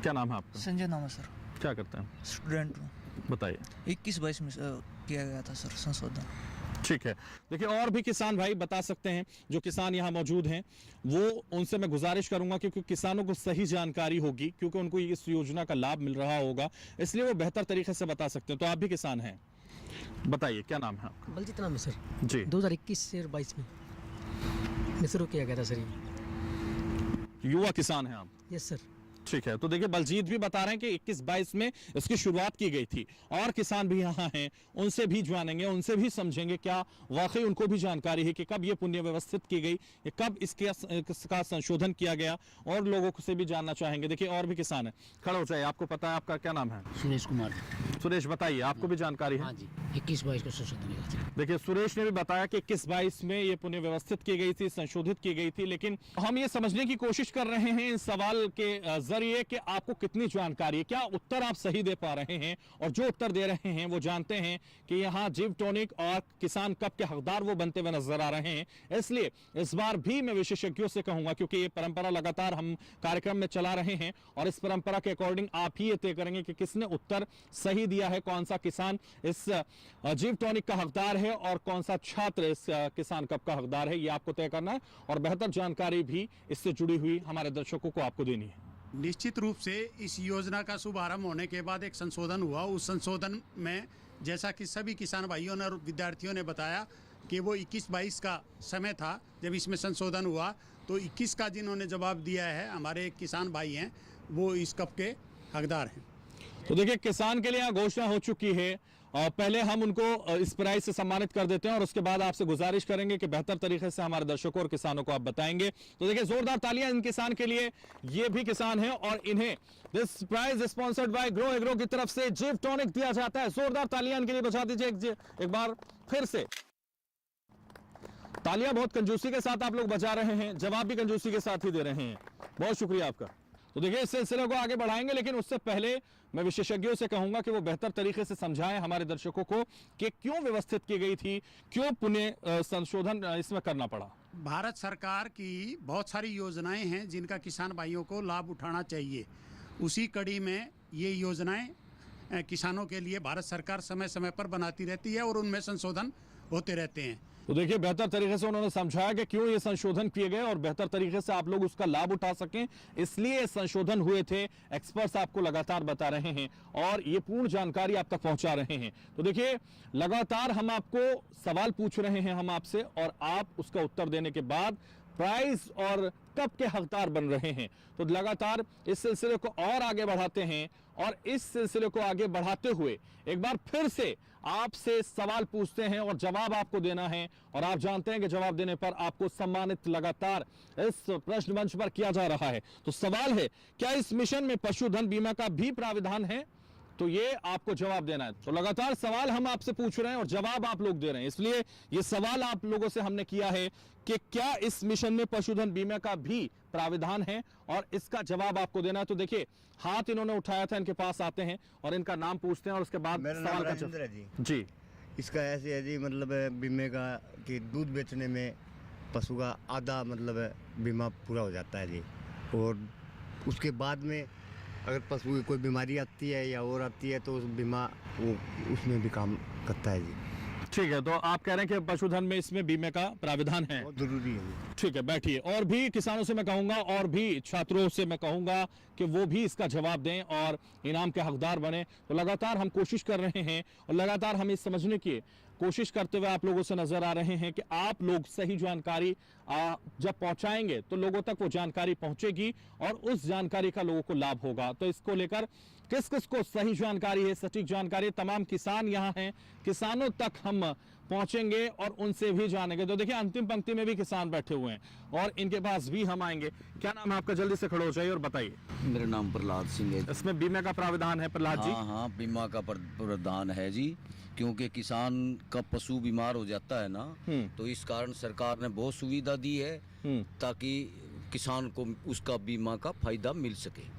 क्या नाम है आपका? संजय नाम है सर। क्या करते हैं? स्टूडेंट हूँ। बताइए। 21-22 में किया गया था सर संशोधन। ठीक है, देखिए और भी किसान भाई बता सकते हैं, जो किसान यहाँ मौजूद हैं वो उनसे मैं गुजारिश करूंगा क्योंकि किसानों को सही जानकारी होगी, क्योंकि उनको इस योजना का लाभ मिल रहा होगा, इसलिए वो बेहतर तरीके से बता सकते हैं। तो आप भी किसान हैं, बताइए क्या नाम है आपका? बलजीत नाम है सर जी। 2021 से 22 में शुरू किया गया था सर। युवा किसान हैं आप? Yes sir. ठीक है, तो देखिए बलजीत भी बता रहे हैं कि 21-22 में इसकी शुरुआत की गई थी और किसान भी यहाँ हैं, उनसे भी जानेंगे, उनसे भी समझेंगे क्या वाकई उनको भी जानकारी है कि कब ये पुण्य व्यवस्थित की गई, कब इसका संशोधन किया गया, और लोगों से भी जानना चाहेंगे। देखिए और भी किसान है, खड़ा हो जाए। आपको पता है, आपका क्या नाम है? सुरेश कुमार। सुरेश, बताइए, आपको भी जानकारी है? हाँ जी, 21-22 को संशोधन। देखिए सुरेश ने भी बताया कि 21-22 में ये पुण्य व्यवस्थित की गई थी, संशोधित की गई थी, लेकिन हम ये समझने की कोशिश कर रहे हैं इस सवाल के जरिए कि आपको कितनी जानकारी है, क्या उत्तर आप सही दे पा रहे हैं, और जो उत्तर दे रहे हैं वो जानते हैं कि यहाँ जीव टॉनिक और किसान कप के हकदार वो बनते हुए नजर आ रहे हैं। इसलिए इस बार भी मैं विशेषज्ञों से कहूंगा, क्योंकि ये परंपरा लगातार हम कार्यक्रम में चला रहे हैं और इस परंपरा के अकॉर्डिंग आप ही ये तय करेंगे कि किसने उत्तर सही दिया है, कौन सा किसान इस जीव टॉनिक का हकदार है और कौन सा छात्र इस किसान कप का हकदार है। ये आपको तय करना है और बेहतर जानकारी भी इससे जुड़ी हुई हमारे दर्शकों को आपको देनी है। निश्चित रूप से इस योजना का शुभारंभ होने के बाद एक संशोधन हुआ। उस संशोधन में जैसा कि सभी किसान भाइयों ने और विद्यार्थियों ने बताया कि वो 21-22 का समय था जब इसमें संशोधन हुआ, तो 21 का जिन्होंने जवाब दिया है हमारे एक किसान भाई हैं, वो इस कप के हकदार हैं। तो देखिए किसान के लिए यहाँ घोषणा हो चुकी है और पहले हम उनको इस प्राइज से सम्मानित कर देते हैं और उसके बाद आपसे गुजारिश करेंगे कि बेहतर तरीके से हमारे दर्शकों और किसानों को आप बताएंगे। तो देखिए जोरदार तालियां इन किसान के लिए, ये भी किसान हैं और इन्हें this prize sponsored by Grow Agro की तरफ से जीव टॉनिक दिया जाता है। जोरदार तालियां इनके लिए बजा दीजिए एक बार फिर से। तालियां बहुत कंजूसी के साथ आप लोग बजा रहे हैं, जवाब भी कंजूसी के साथ ही दे रहे हैं। बहुत शुक्रिया आपका। तो देखिए इस सिलसिले को आगे बढ़ाएंगे, लेकिन उससे पहले मैं विशेषज्ञों से कहूंगा कि वो बेहतर तरीके से समझाएं हमारे दर्शकों को कि क्यों व्यवस्थित की गई थी, क्यों पुण्य संशोधन इसमें करना पड़ा। भारत सरकार की बहुत सारी योजनाएं हैं जिनका किसान भाइयों को लाभ उठाना चाहिए। उसी कड़ी में ये योजनाएं किसानों के लिए भारत सरकार समय समय पर बनाती रहती है और उनमें संशोधन होते रहते हैं। तो देखिए बेहतर तरीके से उन्होंने समझाया कि क्यों ये संशोधन किए गए और बेहतर तरीके से आप लोग उसका लाभ उठा सकें, इसलिए संशोधन हुए थे। एक्सपर्ट्स आपको लगातार बता रहे हैं और ये पूर्ण जानकारी आप तक पहुंचा रहे हैं। तो देखिए लगातार हम आपको सवाल पूछ रहे हैं हम आपसे, और आप उसका उत्तर देने के बाद प्राइज और कप के हकदार बन रहे हैं। तो लगातार इस सिलसिले को और आगे बढ़ाते हैं और इस सिलसिले को आगे बढ़ाते हुए एक बार फिर से आपसे सवाल पूछते हैं और जवाब आपको देना है, और आप जानते हैं कि जवाब देने पर आपको सम्मानित लगातार इस प्रश्न मंच पर किया जा रहा है। तो सवाल है, क्या इस मिशन में पशुधन बीमा का भी प्राविधान है? तो ये आपको जवाब देना है। तो लगातार सवाल हम आपसे पूछ रहे हैं और जवाब आप लोग दे रहे हैं, इसलिए ये सवाल आप लोगों से हमने किया है कि क्या इस मिशन में पशुधन बीमा का भी प्राविधान है, और इसका जवाब आपको देना है। तो देखिए हाथ इन्होंने उठाया था, इनके पास आते हैं और इनका नाम पूछते हैं और उसके बाद सवाल का राजेंद्र है जवाब। जी, इसका ऐसे है जी, मतलब बीमे का कि दूध बेचने में पशु का आधा मतलब बीमा पूरा हो जाता है जी, और उसके बाद में अगर पशु की कोई बीमारी आती है या और आती है तो उस बीमा वो उसमें भी काम करता है जी। ठीक है, तो आप कह रहे हैं कि पशुधन में इसमें बीमे का प्राविधान है, बहुत जरूरी है जी। ठीक है, बैठिए। और भी किसानों से मैं कहूंगा और भी छात्रों से मैं कहूंगा कि वो भी इसका जवाब दें और इनाम के हकदार बने। तो लगातार हम कोशिश कर रहे हैं और लगातार हम इस समझने की कोशिश करते हुए आप लोगों से नजर आ रहे हैं कि आप लोग सही जानकारी जब पहुंचाएंगे तो लोगों तक वो जानकारी पहुंचेगी और उस जानकारी का लोगों को लाभ होगा। तो इसको लेकर किस किस को सही जानकारी है, सटीक जानकारी, तमाम किसान यहाँ हैं, किसानों तक हम पहुंचेंगे और उनसे भी जानेंगे। तो देखिए अंतिम पंक्ति में भी किसान बैठे हुए हैं और इनके पास भी हम आएंगे। क्या नाम है आपका? जल्दी से खड़े हो जाइए और बताइए। मेरा नाम प्रहलाद सिंह है। इसमें बीमे का प्राविधान है प्रहलाद जी? हाँ, बीमा का प्रावधान है जी, क्योंकि किसान का पशु बीमार हो जाता है ना, तो इस कारण सरकार ने बहुत सुविधा दी है ताकि किसान को उसका बीमा का फायदा मिल सके।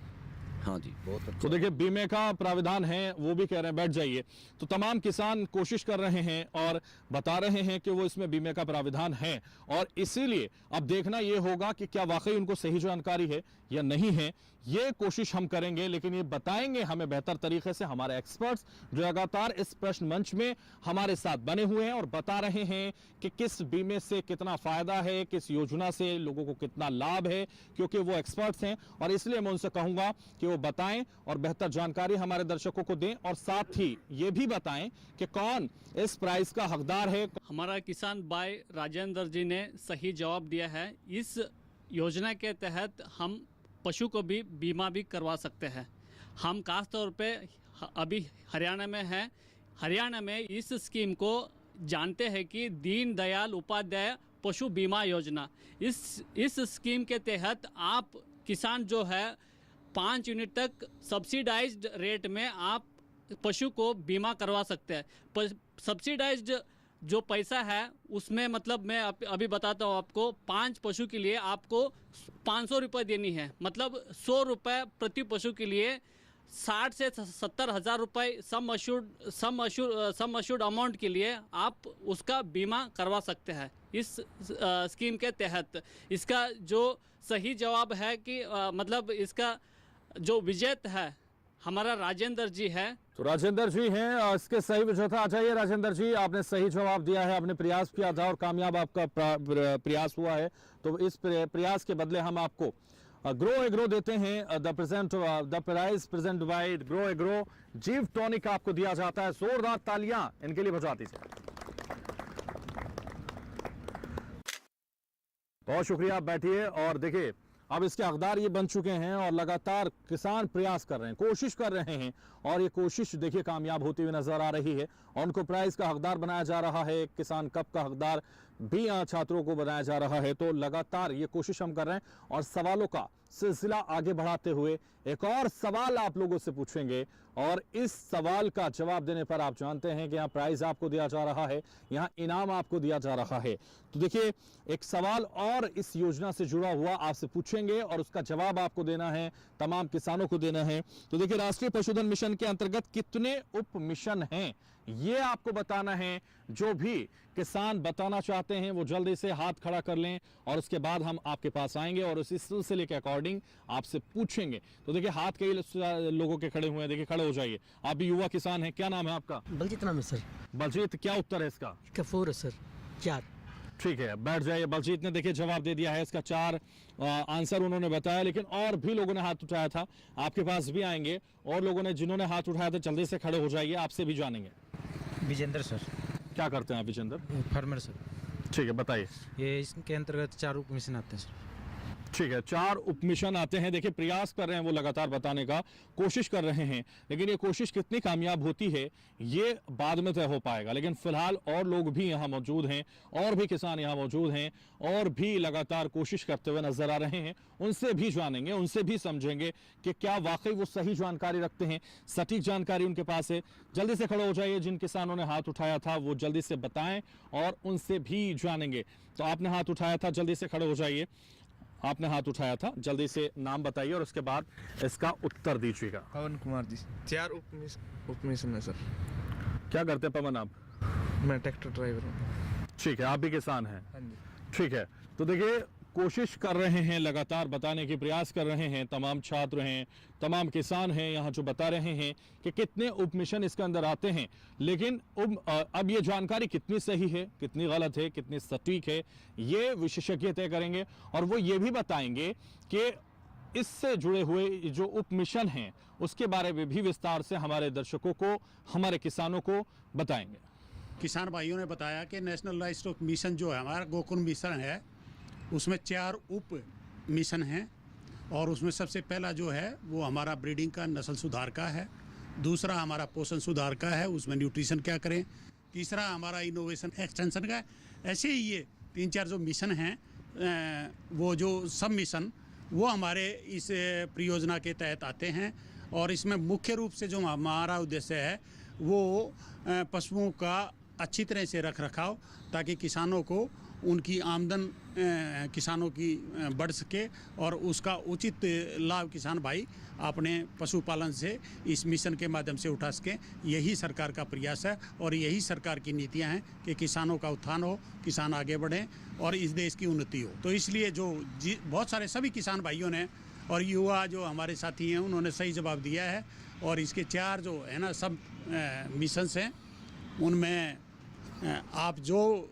हाँ जी, बहुत अच्छा। तो देखिए बीमे का प्राविधान है, वो भी कह रहे हैं, बैठ जाइए। तो तमाम किसान कोशिश कर रहे हैं और बता रहे हैं कि वो इसमें बीमे का प्राविधान है, और इसीलिए अब देखना ये होगा कि क्या वाकई उनको सही जानकारी है या नहीं है। ये कोशिश हम करेंगे, लेकिन ये बताएंगे हमें बेहतर तरीके से हमारे एक्सपर्ट्स जो लगातार इस प्रश्न मंच में हमारे साथ बने हुए हैं और बता रहे हैं कि किस बीमे से कितना फायदा है, किस योजना से लोगों को कितना लाभ है, क्योंकि वो एक्सपर्ट्स हैं। और इसलिए मैं उनसे कहूंगा कि वो बताएं और बेहतर जानकारी हमारे दर्शकों को दें, और साथ ही ये भी बताएं कि कौन इस प्राइस का हकदार है। हमारा किसान भाई राजेंद्र जी ने सही जवाब दिया है। इस योजना के तहत हम पशु को भी बीमा भी करवा सकते हैं। हम खास तौर पे अभी हरियाणा में हैं। हरियाणा में इस स्कीम को जानते हैं कि दीन दयाल उपाध्याय पशु बीमा योजना। इस स्कीम के तहत आप किसान जो है 5 यूनिट तक सब्सिडाइज्ड रेट में आप पशु को बीमा करवा सकते हैं। सब्सिडाइज्ड जो पैसा है उसमें मतलब मैं अभी बताता हूँ आपको, 5 पशु के लिए आपको 500 रुपये देनी है, मतलब 100 रुपये प्रति पशु के लिए 60 से 70 हज़ार रुपये सम अश्योर्ड अमाउंट के लिए आप उसका बीमा करवा सकते हैं इस स्कीम के तहत। इसका जो सही जवाब है कि मतलब इसका जो विजेता है हमारा राजेंद्र जी है। तो राजेंद्र जी हैं इसके सही विजेता। आ जाइए राजेंद्र जी, आपने सही जवाब दिया है, आपने प्रयास किया था और कामयाब आपका प्रयास हुआ है। तो इस प्रयास के बदले हम आपको ग्रो एग्रो देते हैं। The prize present by Grow Agro जीव टॉनिक आपको दिया जाता है। जोरदार तालियां इनके लिए बजा दीजिए। बहुत शुक्रिया, आप बैठिए। और देखिए अब इसके हकदार ये बन चुके हैं और लगातार किसान प्रयास कर रहे हैं, कोशिश कर रहे हैं, और ये कोशिश देखिए कामयाब होती हुई नजर आ रही है। और उनको प्राइज का हकदार बनाया जा रहा है, किसान कप का हकदार भी छात्रों को बनाया जा रहा है। तो लगातार ये कोशिश हम कर रहे हैं और सवालों का सिलसिला आगे बढ़ाते हुए एक और सवाल आप लोगों से पूछेंगे, और इस सवाल का जवाब देने पर आप जानते हैं कि यहाँ प्राइज आपको दिया जा रहा है, यहाँ इनाम आपको दिया जा रहा है। तो देखिए एक सवाल और इस योजना से जुड़ा हुआ आपसे पूछेंगे और उसका जवाब आपको देना है, तमाम किसानों को देना है। तो देखिए राष्ट्रीय पशुधन मिशन के अंतर्गत कितने उप मिशन हैं ये आपको बताना है। जो भी किसान बताना चाहते हैं वो जल्दी से हाथ खड़ा कर लें और उसके बाद हम आपके पास आएंगे और उसी सिलसिले के अकॉर्डिंग आपसे पूछेंगे। तो देखिए हाथ कई लोगों के खड़े हुए हैं, देखिए खड़े हो जाइए। आप भी युवा किसान हैं, क्या नाम है आपका? बलजीत नाम है सर। बलजीत, क्या उत्तर है इसका? इसका 4 है सर, 4। ठीक है, बैठ जाइए। बलजीत ने देखिए जवाब दे दिया है, इसका 4 आंसर उन्होंने बताया, लेकिन और भी लोगों ने हाथ उठाया था, आपके पास भी आएंगे। और लोगों ने जिन्होंने हाथ उठाया था जल्दी से खड़े हो जाइए, आपसे भी जानेंगे। विजेंद्र सर। क्या करते हैं आप विजेंद्र? Farmer sir. ठीक है, बताइए। ये इसके अंतर्गत 4 उप मिशन आते हैं सर। ठीक है, 4 उपमिशन आते हैं। देखिए, प्रयास कर रहे हैं वो लगातार बताने का कोशिश कर रहे हैं, लेकिन ये कोशिश कितनी कामयाब होती है ये बाद में तय हो पाएगा। लेकिन फिलहाल और लोग भी यहाँ मौजूद हैं, और भी किसान यहाँ मौजूद हैं, और भी लगातार कोशिश करते हुए नजर आ रहे हैं। उनसे भी जानेंगे, उनसे भी समझेंगे कि क्या वाकई वो सही जानकारी रखते हैं, सटीक जानकारी उनके पास है। जल्दी से खड़े हो जाइए, जिन किसानों ने हाथ उठाया था वो जल्दी से बताएं और उनसे भी जानेंगे। तो आपने हाथ उठाया था, जल्दी से खड़े हो जाइए। आपने हाथ उठाया था, जल्दी से नाम बताइए और उसके बाद इसका उत्तर दीजिएगा। पवन कुमार जी, 4 उपमिशन है सर। क्या करते हैं पवन आप? मैं ट्रैक्टर ड्राइवर हूँ। ठीक है, आप भी किसान हैं? हाँ जी। ठीक है, तो देखिए, कोशिश कर रहे हैं, लगातार बताने के प्रयास कर रहे हैं। तमाम छात्र हैं, तमाम किसान हैं यहाँ जो बता रहे हैं कि कितने उपमिशन इसके अंदर आते हैं। लेकिन अब ये जानकारी कितनी सही है, कितनी गलत है, कितनी सटीक है, ये विशेषज्ञ तय करेंगे। और वो ये भी बताएंगे कि इससे जुड़े हुए जो उपमिशन हैं उसके बारे में भी विस्तार से हमारे दर्शकों को, हमारे किसानों को बताएंगे। किसान भाइयों ने बताया कि नेशनल लाइव स्टॉक मिशन जो है हमारा गोकुल मिशन है, उसमें 4 उप मिशन हैं। और उसमें सबसे पहला जो है वो हमारा ब्रीडिंग का, नस्ल सुधार का है। दूसरा हमारा पोषण सुधार का है, उसमें न्यूट्रिशन क्या करें। तीसरा हमारा इनोवेशन एक्सटेंशन का है। ऐसे ही ये 3-4 जो मिशन हैं, वो जो सब मिशन वो हमारे इस परियोजना के तहत आते हैं। और इसमें मुख्य रूप से जो हमारा उद्देश्य है वो पशुओं का अच्छी तरह से रख रखाव, ताकि किसानों को उनकी आमदन किसानों की बढ़ सके और उसका उचित लाभ किसान भाई अपने पशुपालन से इस मिशन के माध्यम से उठा सकें। यही सरकार का प्रयास है और यही सरकार की नीतियां हैं कि किसानों का उत्थान हो, किसान आगे बढ़ें और इस देश की उन्नति हो। तो इसलिए जो बहुत सारे सभी किसान भाइयों ने और युवा जो हमारे साथी हैं उन्होंने सही जवाब दिया है। और इसके 4 जो है ना सब मिशंस हैं, उनमें आप जो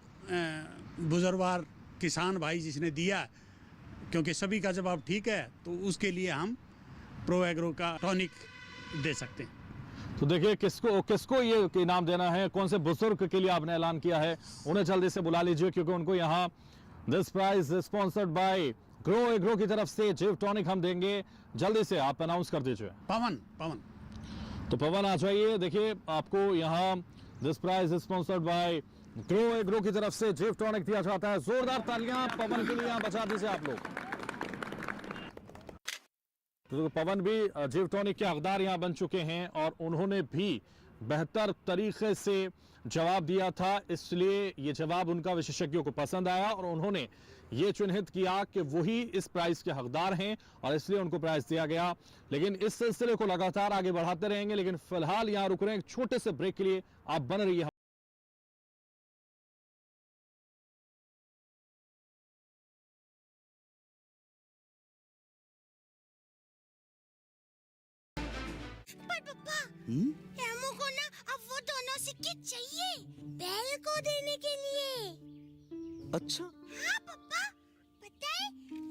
बुजुर्गवार किसान भाई जिसने दिया, क्योंकि सभी का जवाब ठीक है, तो उसके लिए हम प्रो एग्रो का टॉनिक दे सकते हैं। तो देखिए, किसको ये इनाम देना है, कौन से बुजुर्ग के लिए आपने ऐलान किया है, उन्हें जल्दी से बुला लीजिए, क्योंकि उनको यहाँ this prize sponsored by Grow Agro की तरफ से जिव टॉनिक हम देंगे। जल्दी से आप अनाउंस कर दीजिए। पवन तो पवन आ जाइए। देखिए, आपको यहाँ this prize sponsored by Grow Agro की तरफ से जिव टॉनिक दिया जाता है। जोरदार तालियां पवन के लिए यहाँ बजा दीजिए आप लोग। तो पवन भी जिव टॉनिक के हकदार यहाँ बन चुके हैं और उन्होंने भी बेहतर तरीके से जवाब दिया था, इसलिए ये जवाब उनका विशेषज्ञों को पसंद आया और उन्होंने ये चिन्हित किया कि वही इस प्राइज के हकदार हैं और इसलिए उनको प्राइज दिया गया। लेकिन इस सिलसिले को लगातार आगे बढ़ाते रहेंगे, लेकिन फिलहाल यहाँ रुक रहे हैं एक छोटे से ब्रेक के लिए। आप बन रही है। एमो को ना अब वो दोनों सिक्के चाहिए बेल को देने के लिए। अच्छा? हाँ पापा, पता है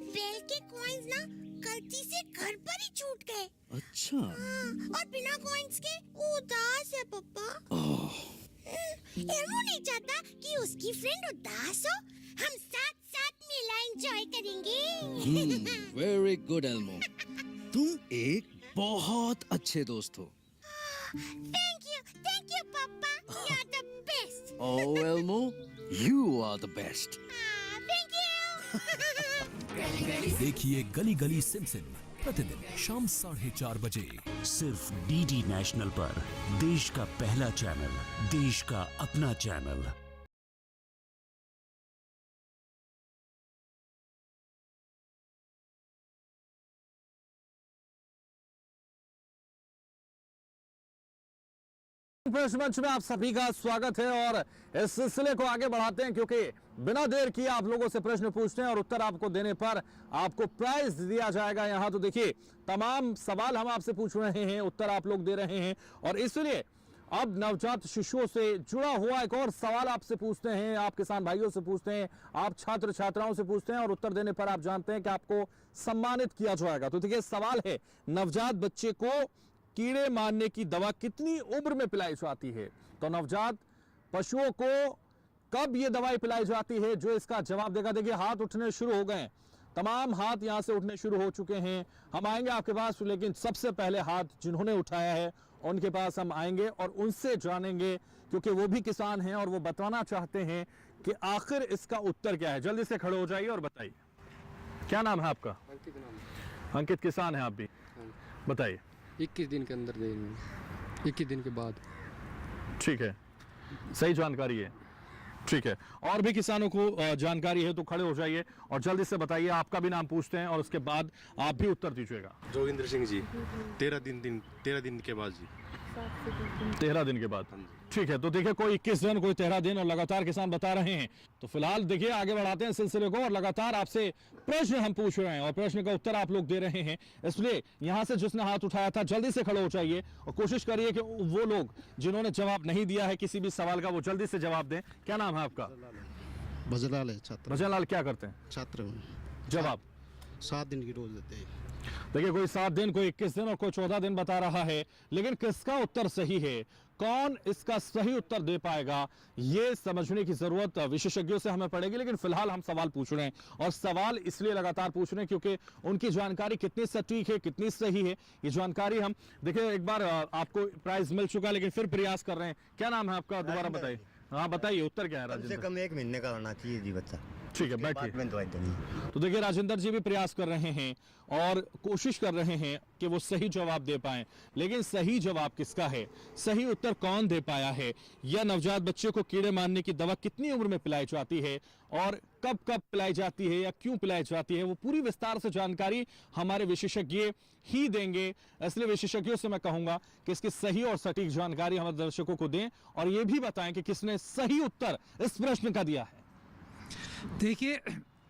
बेल के कॉइन्स ना गलती से घर पर ही छूट गए। अच्छा? हाँ, और बिना कॉइन्स के उदास है पापा। एमो नहीं चाहता कि उसकी फ्रेंड उदास हो। हम साथ साथ मेला एंजॉय करेंगे। वेरी गुड एल्मो, तुम एक बहुत अच्छे दोस्त हो। Thank you, Papa. You're the best. Oh, Elmo, you are the best. Thank you. देखिए गली गली सिम सिम प्रतिदिन शाम 4:30 बजे सिर्फ डीडी नेशनल पर, देश का पहला चैनल, देश का अपना चैनल। प्रश्न मंच में आप सभी का स्वागत है और इस सिलसिले को आगे बढ़ाते हैं, क्योंकि बिना देर किए आप लोगों से प्रश्न पूछते हैं और उत्तर आपको देने पर आपको प्राइज दिया जाएगा। यहाँ तो देखिए, तमाम सवाल हम आपसे पूछ रहे हैं, उत्तर आप लोग दे रहे हैं और इसलिए अब नवजात शिशुओं से जुड़ा हुआ एक और सवाल आपसे पूछते हैं। आप किसान भाइयों से पूछते हैं, आप छात्र छात्राओं से पूछते हैं और उत्तर देने पर आप जानते हैं कि आपको सम्मानित किया जाएगा। तो देखिए, सवाल है, नवजात बच्चे को कीड़े मारने की दवा कितनी उम्र में पिलाई जाती है? तो नवजात पशुओं को कब ये दवाई पिलाई जाती है? जो इसका जवाब देगा, देखिए हाथ उठने शुरू हो गए। तमाम हाथ यहां से उठने शुरू हो चुके हैं। हम आएंगे आपके पास, लेकिन सबसे पहले हाथ जिन्होंने उठाया है उनके पास हम आएंगे और उनसे जानेंगे, क्योंकि वो भी किसान हैं और वो बताना चाहते हैं कि आखिर इसका उत्तर क्या है। जल्दी से खड़े हो जाइए और बताइए, क्या नाम है आपका? अंकित, किसान है आप भी, बताइए। 21 दिन के अंदर देंगे, 21 दिन के बाद। ठीक है, सही जानकारी है। ठीक है, और भी किसानों को जानकारी है तो खड़े हो जाइए और जल्दी से बताइए। आपका भी नाम पूछते हैं और उसके बाद आप भी उत्तर दीजिएगा। जोगिंदर सिंह जी। 13 दिन के बाद जी। 13 दिन के बाद, ठीक है। तो देखिए, कोई 21 दिन, कोई 13 दिन, और लगातार किसान बता रहे हैं। तो फिलहाल देखिए, आगे बढ़ाते हैं सिलसिले को और लगातार आपसे प्रश्न हम पूछ रहे हैं और प्रश्न का उत्तर आप लोग दे रहे हैं। इसलिए यहां से जिसने हाथ उठाया था जल्दी से खड़े हो जाइए और कोशिश करिए कि वो लोग जिन्होंने जवाब नहीं दिया है किसी भी सवाल का, वो जल्दी से जवाब दें। क्या नाम है आपका? भजनलाल है, छात्र। भजनलाल, क्या करते हैं? छात्र हूँ। जवाब 7 दिन की रोज देते हैं। देखिए, कोई 7 दिन, कोई 21 दिन और कोई 14 दिन बता रहा है, लेकिन किसका उत्तर सही है, कौन इसका सही उत्तर दे पाएगा, ये समझने की जरूरत विशेषज्ञों से हमें पड़ेगी। लेकिन फिलहाल हम सवाल पूछ रहे हैं और सवाल इसलिए लगातार पूछ रहे हैं क्योंकि उनकी जानकारी कितनी सटीक है, कितनी सही है, ये जानकारी हम देखिए। एक बार आपको प्राइज मिल चुका, लेकिन फिर प्रयास कर रहे हैं। क्या नाम है आपका? दोबारा बताइए। हाँ, बताइए, उत्तर क्या है? कम से कम 1 महीने का होना चाहिए जी बच्चा। ठीक है, बैठिए। तो देखिए, राजेंद्र जी भी प्रयास कर रहे हैं और कोशिश कर रहे हैं कि वो सही जवाब दे पाएं, लेकिन सही जवाब किसका है, सही उत्तर कौन दे पाया है, या नवजात बच्चे को कीड़े मारने की दवा कितनी उम्र में पिलाई जाती है और कब कब पिलाई जाती है या क्यों पिलाई जाती है, वो पूरी विस्तार से जानकारी हमारे विशेषज्ञ ही देंगे। इसलिए विशेषज्ञों से मैं कहूंगा कि इसकी सही और सटीक जानकारी हमारे दर्शकों को दें और ये भी बताएं कि किसने सही उत्तर इस प्रश्न का दिया है। देखिए,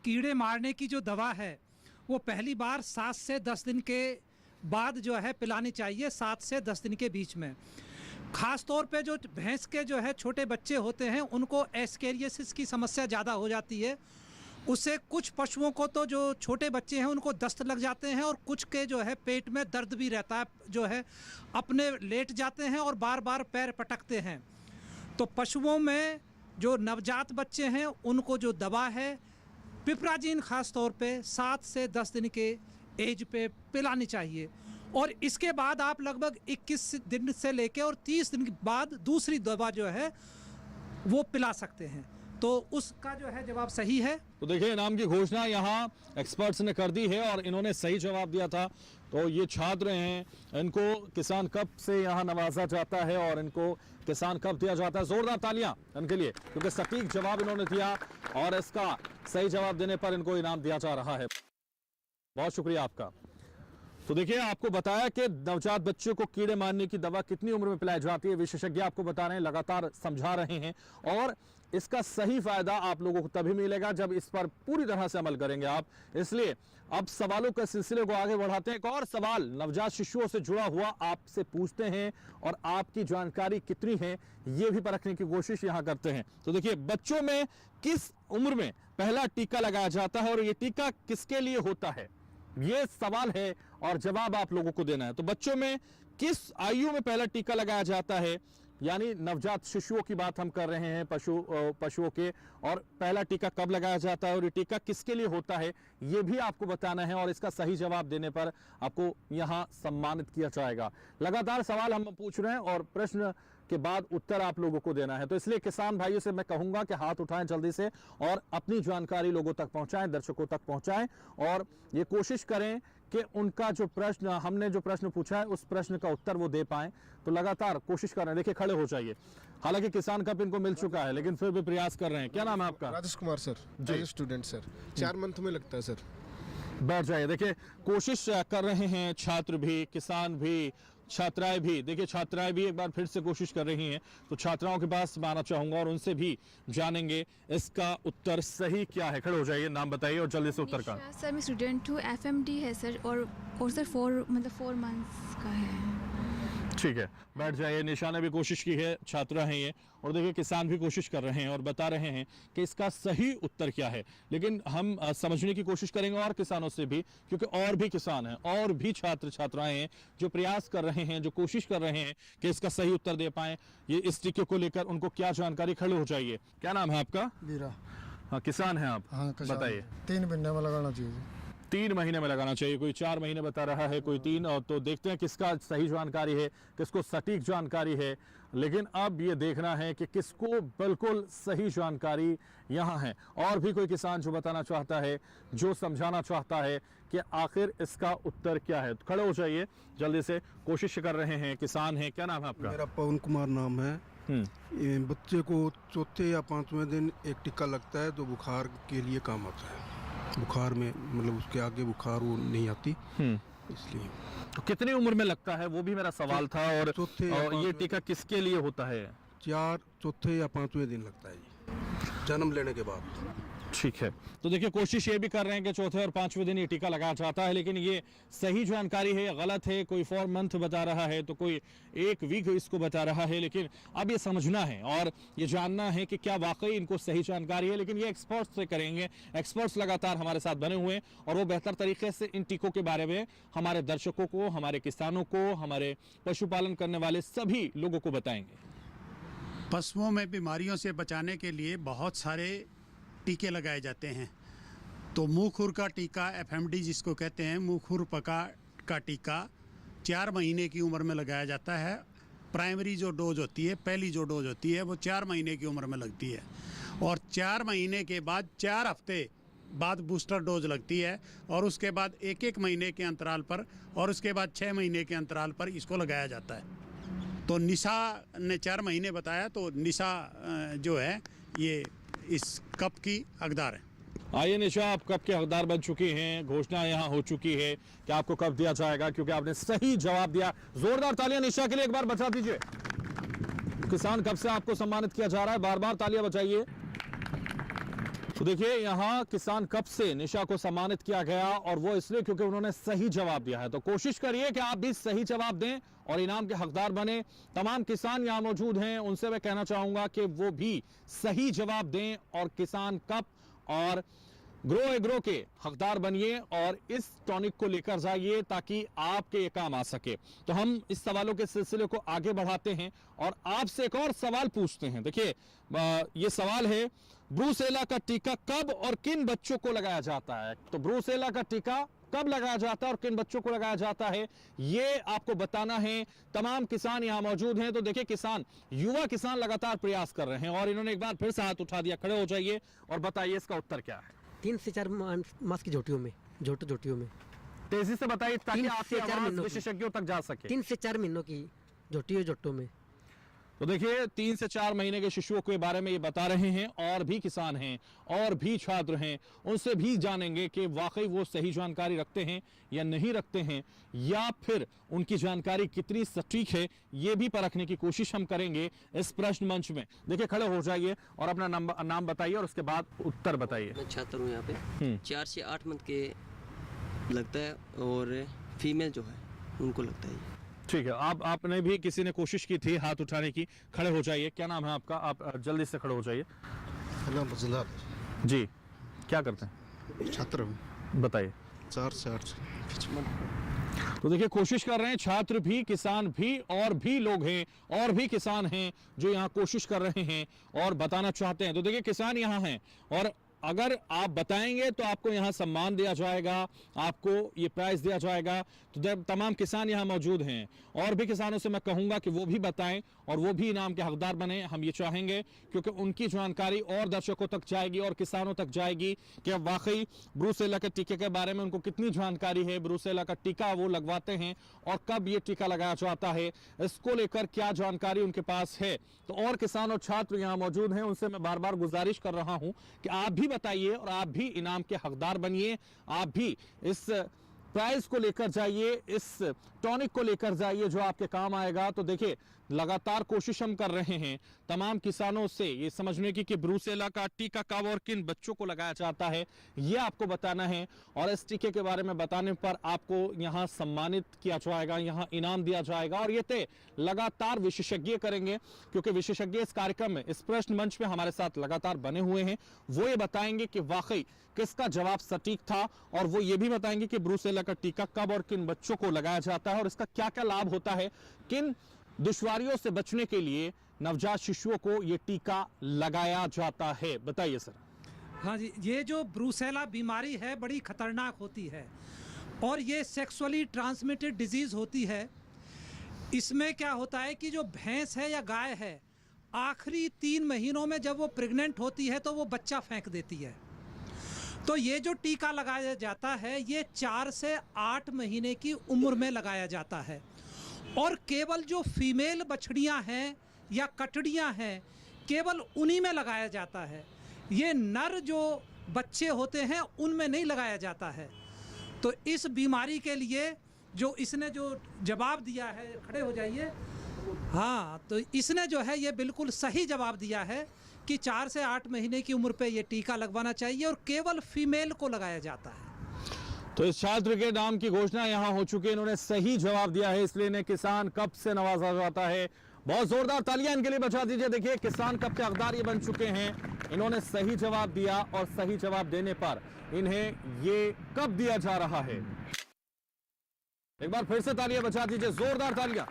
कीड़े मारने की जो दवा है वो पहली बार 7 से 10 दिन के बाद जो है पिलानी चाहिए, 7 से 10 दिन के बीच में। खास तौर पे जो भैंस के जो है छोटे बच्चे होते हैं उनको एस्केरियोसिस की समस्या ज़्यादा हो जाती है। उससे कुछ पशुओं को तो जो छोटे बच्चे हैं उनको दस्त लग जाते हैं और कुछ के जो है पेट में दर्द भी रहता है, जो है अपने लेट जाते हैं और बार बार पैर पटकते हैं। तो पशुओं में जो नवजात बच्चे हैं उनको जो दवा है पिपराजीन खास तौर पे 7 से 10 दिन के एज पे पिलानी चाहिए और इसके बाद आप लगभग 21 दिन से लेके और 30 दिन के बाद दूसरी दवा जो है वो पिला सकते हैं। तो उसका जो है जवाब सही है। तो देखिए, इनाम की घोषणा यहाँ एक्सपर्ट्स ने कर दी है और इन्होंने सही जवाब दिया था। तो ये छात्र हैं, इनको किसान कप से यहाँ नवाजा जाता है और इनको किसान कप दिया जाता है। जोरदार तालियां इनके लिए, क्योंकि सटीक जवाब इन्होंने दिया और इसका सही जवाब देने पर इनको इनाम दिया जा रहा है। बहुत शुक्रिया आपका। तो देखिए, आपको बताया कि नवजात बच्चों को कीड़े मारने की दवा कितनी उम्र में पिलाई जाती है, विशेषज्ञ आपको बता रहे हैं, लगातार समझा रहे हैं और इसका सही फायदा आप लोगों को तभी मिलेगा जब इस पर पूरी तरह से अमल करेंगे आप। इसलिए अब सवालों के सिलसिले को आगे बढ़ाते हैं। एक और सवाल नवजात शिशुओं से जुड़ा हुआ आपसे पूछते हैं और आपकी जानकारी कितनी है ये भी परखने की कोशिश यहां करते हैं। तो देखिए, बच्चों में किस उम्र में पहला टीका लगाया जाता है और ये टीका किसके लिए होता है, ये सवाल है और जवाब आप लोगों को देना है। तो बच्चों में किस आयु में पहला टीका लगाया जाता है, यानी नवजात शिशुओं की बात हम कर रहे हैं, पशुओं के, और पहला टीका कब लगाया जाता है और ये टीका किसके लिए होता है ये भी आपको बताना है और इसका सही जवाब देने पर आपको यहां सम्मानित किया जाएगा। लगातार सवाल हम पूछ रहे हैं और प्रश्न के बाद उत्तर आप लोगों को देना है। तो इसलिए किसान भाइयों से मैं कहूंगा कि हाथ उठाएं जल्दी से और अपनी जानकारी लोगों तक पहुंचाएं, दर्शकों तक पहुंचाएं और ये कोशिश करें कि उनका जो प्रश्न, हमने जो प्रश्न पूछा है उस प्रश्न का उत्तर वो दे पाएं। तो लगातार कोशिश कर रहे हैं। देखिए, खड़े हो जाइए। हालांकि किसान कप इनको मिल चुका है लेकिन फिर भी प्रयास कर रहे हैं। क्या नाम है आपका? राजेश कुमार सर, जी स्टूडेंट सर। 4 मंथ में लगता है सर। बैठ जाइए। देखिए, कोशिश कर रहे हैं छात्र भी, किसान भी, छात्राएं भी। देखिए, छात्राएं भी एक बार फिर से कोशिश कर रही हैं, तो छात्राओं के पास मैं आना चाहूंगा और उनसे भी जानेंगे इसका उत्तर सही क्या है। खड़े हो जाइए, नाम बताइए और जल्दी से उत्तर का। सर मैं स्टूडेंट हूँ, FMD है सर, और सर 4 मंथ्स का है। ठीक है, बैठ जाइए। निशा ने भी कोशिश की है, छात्रा हैं ये, और देखिए किसान भी कोशिश कर रहे हैं और बता रहे हैं कि इसका सही उत्तर क्या है। लेकिन हम समझने की कोशिश करेंगे और किसानों से भी, क्योंकि और भी किसान हैं और भी छात्र छात्राएं हैं जो प्रयास कर रहे हैं, जो कोशिश कर रहे हैं कि इसका सही उत्तर दे पाएं। ये इस टीके को लेकर उनको क्या जानकारी। खड़े हो जाइए। क्या नाम है आपका? बीरा। हाँ, किसान हैं आप? हाँ, बताइए। 3 महीने में लगाना चाहिए। 3 महीने में लगाना चाहिए, कोई 4 महीने बता रहा है, कोई 3। और तो देखते हैं किसका सही जानकारी है, किसको सटीक जानकारी है। लेकिन अब ये देखना है कि किसको बिल्कुल सही जानकारी यहाँ है। और भी कोई किसान जो बताना चाहता है, जो समझाना चाहता है कि आखिर इसका उत्तर क्या है, तो खड़े हो जाइए, जल्दी से कोशिश कर रहे हैं। किसान है, क्या नाम है आपका? मेरा पवन कुमार नाम है। ये बच्चे को चौथे या 5वें दिन एक टीका लगता है, तो बुखार के लिए काम आता है। बुखार में मतलब उसके आगे बुखार वो नहीं आती, इसलिए। तो कितनी उम्र में लगता है, वो भी मेरा सवाल था। और ये टीका किसके लिए होता है? चौथे या 5वें दिन लगता है जी, जन्म लेने के बाद। ठीक है, तो देखिए कोशिश ये भी कर रहे हैं कि चौथे और 5वें दिन ये टीका लगाया जाता है, लेकिन ये सही जानकारी है या गलत है? कोई 4 मंथ बता रहा है, तो कोई 1 वीक इसको बता रहा है। लेकिन अब ये समझना है और ये जानना है कि क्या वाकई इनको सही जानकारी है। लेकिन ये एक्सपर्ट्स से करेंगे। एक्सपर्ट्स लगातार हमारे साथ बने हुए हैं और वो बेहतर तरीके से इन टीकों के बारे में हमारे दर्शकों को, हमारे किसानों को, हमारे पशुपालन करने वाले सभी लोगों को बताएंगे। पशुओं में बीमारियों से बचाने के लिए बहुत सारे टीके लगाए जाते हैं। तो मुंह खुर का टीका, FMD जिसको कहते हैं, मुंह खुर पका का टीका 4 महीने की उम्र में लगाया जाता है। प्राइमरी जो डोज होती है, पहली जो डोज होती है, वो 4 महीने की उम्र में लगती है। और 4 महीने के बाद 4 हफ्ते बाद बूस्टर डोज लगती है। और उसके बाद 1-1 महीने के अंतराल पर, और उसके बाद 6 महीने के अंतराल पर इसको लगाया जाता है। तो निशा ने 4 महीने बताया, तो निशा जो है ये इस कप की हकदार है। आइए निशा, आप कप के हकदार बन चुकी हैं। घोषणा यहाँ हो चुकी है कि आपको कप दिया जाएगा, क्योंकि आपने सही जवाब दिया। जोरदार तालियां निशा के लिए एक बार बजा दीजिए। किसान कप से आपको सम्मानित किया जा रहा है, बार बार तालियां बजाइए। तो देखिए यहाँ किसान कप से निशा को सम्मानित किया गया, और वो इसलिए क्योंकि उन्होंने सही जवाब दिया है। तो कोशिश करिए कि आप भी सही जवाब दें और इनाम के हकदार बने। तमाम किसान यहाँ मौजूद हैं, उनसे मैं कहना चाहूंगा कि वो भी सही जवाब दें और किसान कप और ग्रो एग्रो के हकदार बनिए और इस टॉनिक को लेकर जाइए ताकि आपके ये काम आ सके। तो हम इस सवालों के सिलसिले को आगे बढ़ाते हैं और आपसे एक और सवाल पूछते हैं। देखिए ये सवाल है, ब्रूसेला का टीका कब और किन बच्चों को लगाया जाता है? तो ब्रूसेला का टीका कब लगाया जाता है और किन बच्चों को लगाया जाता है, ये आपको बताना है। तमाम किसान यहाँ मौजूद हैं। तो देखिए किसान, युवा किसान लगातार प्रयास कर रहे हैं और इन्होंने एक बार फिर से हाथ उठा दिया। खड़े हो जाइए और बताइए इसका उत्तर क्या है। 3 से 4 मास की जोटियों में, जोटियों में तेजी से बताइए ताकि आपकी आवाज विशेषज्ञों तक जा सके। 3 से 4 महीनों की जोटों में। तो देखिए 3 से 4 महीने के शिशुओं के बारे में ये बता रहे हैं। और भी किसान हैं और भी छात्र हैं, उनसे भी जानेंगे कि वाकई वो सही जानकारी रखते हैं या नहीं रखते हैं, या फिर उनकी जानकारी कितनी सटीक है, ये भी परखने की कोशिश हम करेंगे इस प्रश्न मंच में। देखिए खड़े हो जाइए और अपना नाम बताइए और उसके बाद उत्तर बताइए। मैं छात्र हूँ यहाँ पे। 4 से 8 मंथ के लगता है और फीमेल जो है उनको लगता है। ठीक है, आपने भी, किसी ने कोशिश की थी हाथ उठाने की। खड़े हो जाइए। क्या नाम है आपका? आप जल्दी से खड़े हो जाइए। जी, क्या करते हैं? छात्र हूँ। बताइए। 4 से 8। तो देखिए कोशिश कर रहे हैं, छात्र भी, किसान भी, और भी लोग हैं और भी किसान हैं जो यहाँ कोशिश कर रहे हैं और बताना चाहते हैं। तो देखिए किसान यहाँ हैं और अगर आप बताएंगे तो आपको यहाँ सम्मान दिया जाएगा, आपको ये प्राइज दिया जाएगा। तो तमाम किसान यहाँ मौजूद हैं और भी किसानों से मैं कहूँगा कि वो भी बताएं और वो भी इनाम के हकदार बने। हम ये चाहेंगे क्योंकि उनकी जानकारी और दर्शकों तक जाएगी और किसानों तक जाएगी कि वाकई ब्रूसेला के टीके के बारे में उनको कितनी जानकारी है, ब्रूसेला का टीका वो लगवाते हैं और कब ये टीका लगाया जाता है, इसको लेकर क्या जानकारी उनके पास है। तो और किसान और छात्र यहाँ मौजूद हैं, उनसे मैं बार बार गुजारिश कर रहा हूँ कि आप भी बताइए और आप भी इनाम के हकदार बनिए। आप भी इस प्राइज को लेकर जाइए, इस टॉनिक को लेकर जाइए जो आपके काम आएगा। तो देखिए लगातार कोशिश हम कर रहे हैं तमाम किसानों से ये समझने की कि ब्रूसेला का टीका कब और किन बच्चों को लगाया जाता है, ये आपको बताना है। और इस टीके के बारे में बताने पर आपको यहाँ सम्मानित किया जाएगा, यहाँ इनाम दिया जाएगा और ये तय लगातार विशेषज्ञ करेंगे, क्योंकि विशेषज्ञ इस कार्यक्रम में, इस प्रश्न मंच में हमारे साथ लगातार बने हुए हैं। वो ये बताएंगे कि वाकई किसका जवाब सटीक था और वो ये भी बताएंगे कि ब्रूसेला का टीका कब और किन बच्चों को लगाया जाता है और इसका क्या क्या लाभ होता है, किन दुश्वारियों से बचने के लिए नवजात शिशुओं को यह टीका लगाया जाता है। बताइए सर। हाँ जी, ये जो ब्रूसेला बीमारी है बड़ी खतरनाक होती है और ये सेक्सुअली ट्रांसमिटेड डिजीज़ होती है। इसमें क्या होता है कि जो भैंस है या गाय है, आखिरी 3 महीनों में जब वो प्रेग्नेंट होती है तो वो बच्चा फेंक देती है। तो ये जो टीका लगाया जाता है ये 4 से 8 महीने की उम्र में लगाया जाता है और केवल जो फीमेल बछड़ियाँ हैं या कटड़ियाँ हैं केवल उन्हीं में लगाया जाता है। ये नर जो बच्चे होते हैं उनमें नहीं लगाया जाता है। तो इस बीमारी के लिए जो इसने जो जवाब दिया है, खड़े हो जाइए। हाँ, तो इसने जो है ये बिल्कुल सही जवाब दिया है कि 4 से 8 महीने की उम्र पे ये टीका लगवाना चाहिए और केवल फीमेल को लगाया जाता है। तो इस छात्र के नाम की घोषणा यहां हो चुकी है, इन्होंने सही जवाब दिया है, इसलिए इन्हें किसान कप से नवाजा जाता है। बहुत जोरदार तालियां इनके लिए बजा दीजिए। देखिए किसान कप के हकदार ये बन चुके हैं, इन्होंने सही जवाब दिया और सही जवाब देने पर इन्हें ये कप दिया जा रहा है। एक बार फिर से तालियां बजा दीजिए, जोरदार तालियां।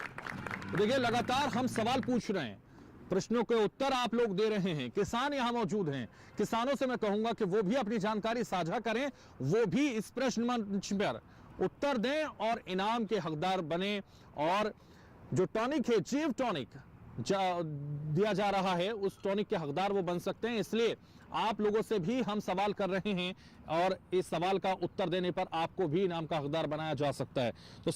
देखिए लगातार हम सवाल पूछ रहे हैं, प्रश्नों के उत्तर आप लोग दे रहे हैं, किसान यहां मौजूद हैं। किसानों से मैं कहूंगा कि वो भी अपनी जानकारी साझा करें, वो भी इस प्रश्न मंच पर उत्तर दें और इनाम के हकदार बने। और जो टॉनिक है, जीव टॉनिक दिया जा रहा है, उस टॉनिक के हकदार वो बन सकते हैं। इसलिए आप लोगों से भी हम सवाल कर रहे हैं और इस सवाल का उत्तर देने पर आपको भी इनाम का हकदार बनाया जा सकता है। तो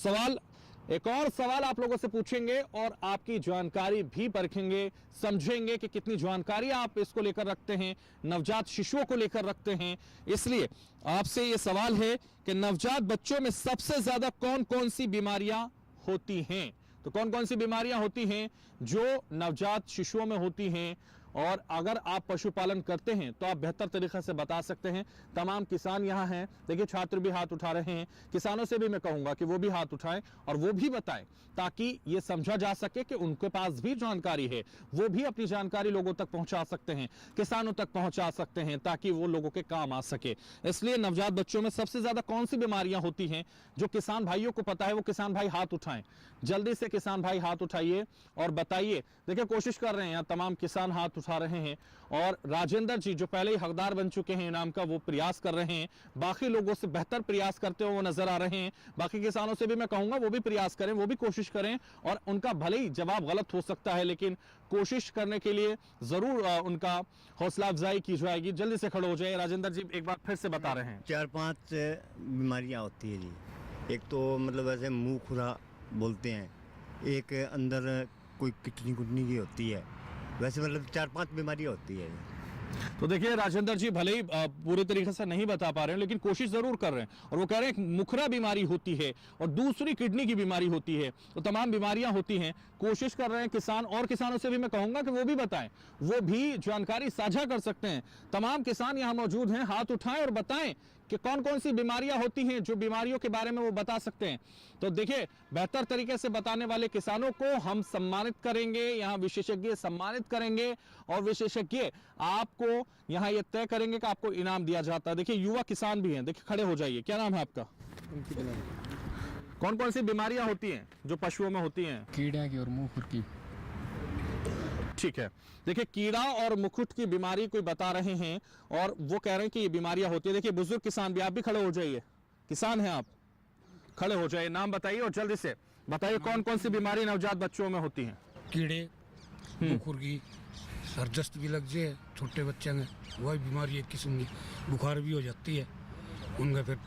एक और सवाल आप लोगों से पूछेंगे और आपकी जानकारी भी परखेंगे, समझेंगे कि कितनी जानकारी आप इसको लेकर रखते हैं, नवजात शिशुओं को लेकर रखते हैं। इसलिए आपसे ये सवाल है कि नवजात बच्चों में सबसे ज्यादा कौन कौन सी बीमारियां होती हैं। तो कौन कौन सी बीमारियां होती हैं जो नवजात शिशुओं में होती हैं, और अगर आप पशुपालन करते हैं तो आप बेहतर तरीके से बता सकते हैं। तमाम किसान यहाँ हैं, देखिए छात्र भी हाथ उठा रहे हैं। किसानों से भी मैं कहूंगा कि वो भी हाथ उठाएं और वो भी बताएं, ताकि ये समझा जा सके कि उनके पास भी जानकारी है, वो भी अपनी जानकारी लोगों तक पहुंचा सकते हैं, किसानों तक पहुंचा सकते हैं, ताकि वो लोगों के काम आ सके। इसलिए नवजात बच्चों में सबसे ज्यादा कौन सी बीमारियां होती हैं, जो किसान भाइयों को पता है वो किसान भाई हाथ उठाएं। जल्दी से किसान भाई हाथ उठाइए और बताइए। देखिए कोशिश कर रहे हैं, तमाम किसान हाथ उठा रहे हैं और राजेंद्र जी जो पहले ही हकदार बन चुके हैं इनाम का, वो प्रयास कर रहे हैं। बाकी लोगों से बेहतर प्रयास करते हुए वो नजर आ रहे हैं। बाकी किसानों से भी मैं कहूंगा वो भी प्रयास करें, वो भी कोशिश करें, और उनका भले ही जवाब गलत हो सकता है लेकिन कोशिश करने के लिए जरूर उनका हौसला अफजाई की जाएगी। जल्दी से खड़े हो जाए। राजेंद्र जी एक बार फिर से बता रहे हैं। 4-5 बीमारियां होती है जी। एक तो मतलब ऐसे मुंह खुरा बोलते हैं, एक अंदर कोई किडनी की होती है, वैसे मतलब 4-5 बीमारियां होती है। तो देखिए राजेंद्र जी भले ही पूरे तरीके से नहीं बता पा रहे हैं लेकिन कोशिश जरूर कर रहे हैं, और वो कह रहे हैं मुखरा बीमारी होती है और दूसरी किडनी की बीमारी होती है। तो तमाम बीमारियां होती हैं, कोशिश कर रहे हैं किसान, और किसानों से भी मैं कहूंगा कि वो भी बताएं, वो भी जानकारी साझा कर सकते हैं। तमाम किसान यहाँ मौजूद हैं, हाथ उठाएं और बताएं कि कौन कौन सी बीमारियां होती हैं, जो बीमारियों के बारे में वो बता सकते हैं। तो देखिए बेहतर तरीके से बताने वाले किसानों को हम सम्मानित करेंगे, यहाँ विशेषज्ञ सम्मानित करेंगे, और विशेषज्ञ आपको यहाँ ये तय करेंगे कि आपको इनाम दिया जाता है। देखिए युवा किसान भी हैं, देखिए खड़े हो जाइए। क्या नाम है आपका? कौन कौन सी बीमारियां होती हैं जो पशुओं में होती हैं? कीड़ा की और मुंह खुर की। ठीक है, देखिए कीड़ा और मुकुट की बीमारी कोई बता रहे हैं और वो कह रहे हैं कि ये बीमारियां होती है। देखिए बुजुर्ग किसान भी, आप भी खड़े हो जाइए, किसान हैं आप, खड़े हो जाइए, नाम बताइए और जल्दी से बताइए कौन कौन सी बीमारी नवजात बच्चों में होती हैं। कीड़े, मुकुर की, सरदस्त भी लग जाए छोटे बच्चे में, वही बीमारी एक किस्म की, बुखार भी हो जाती है, उनका फिर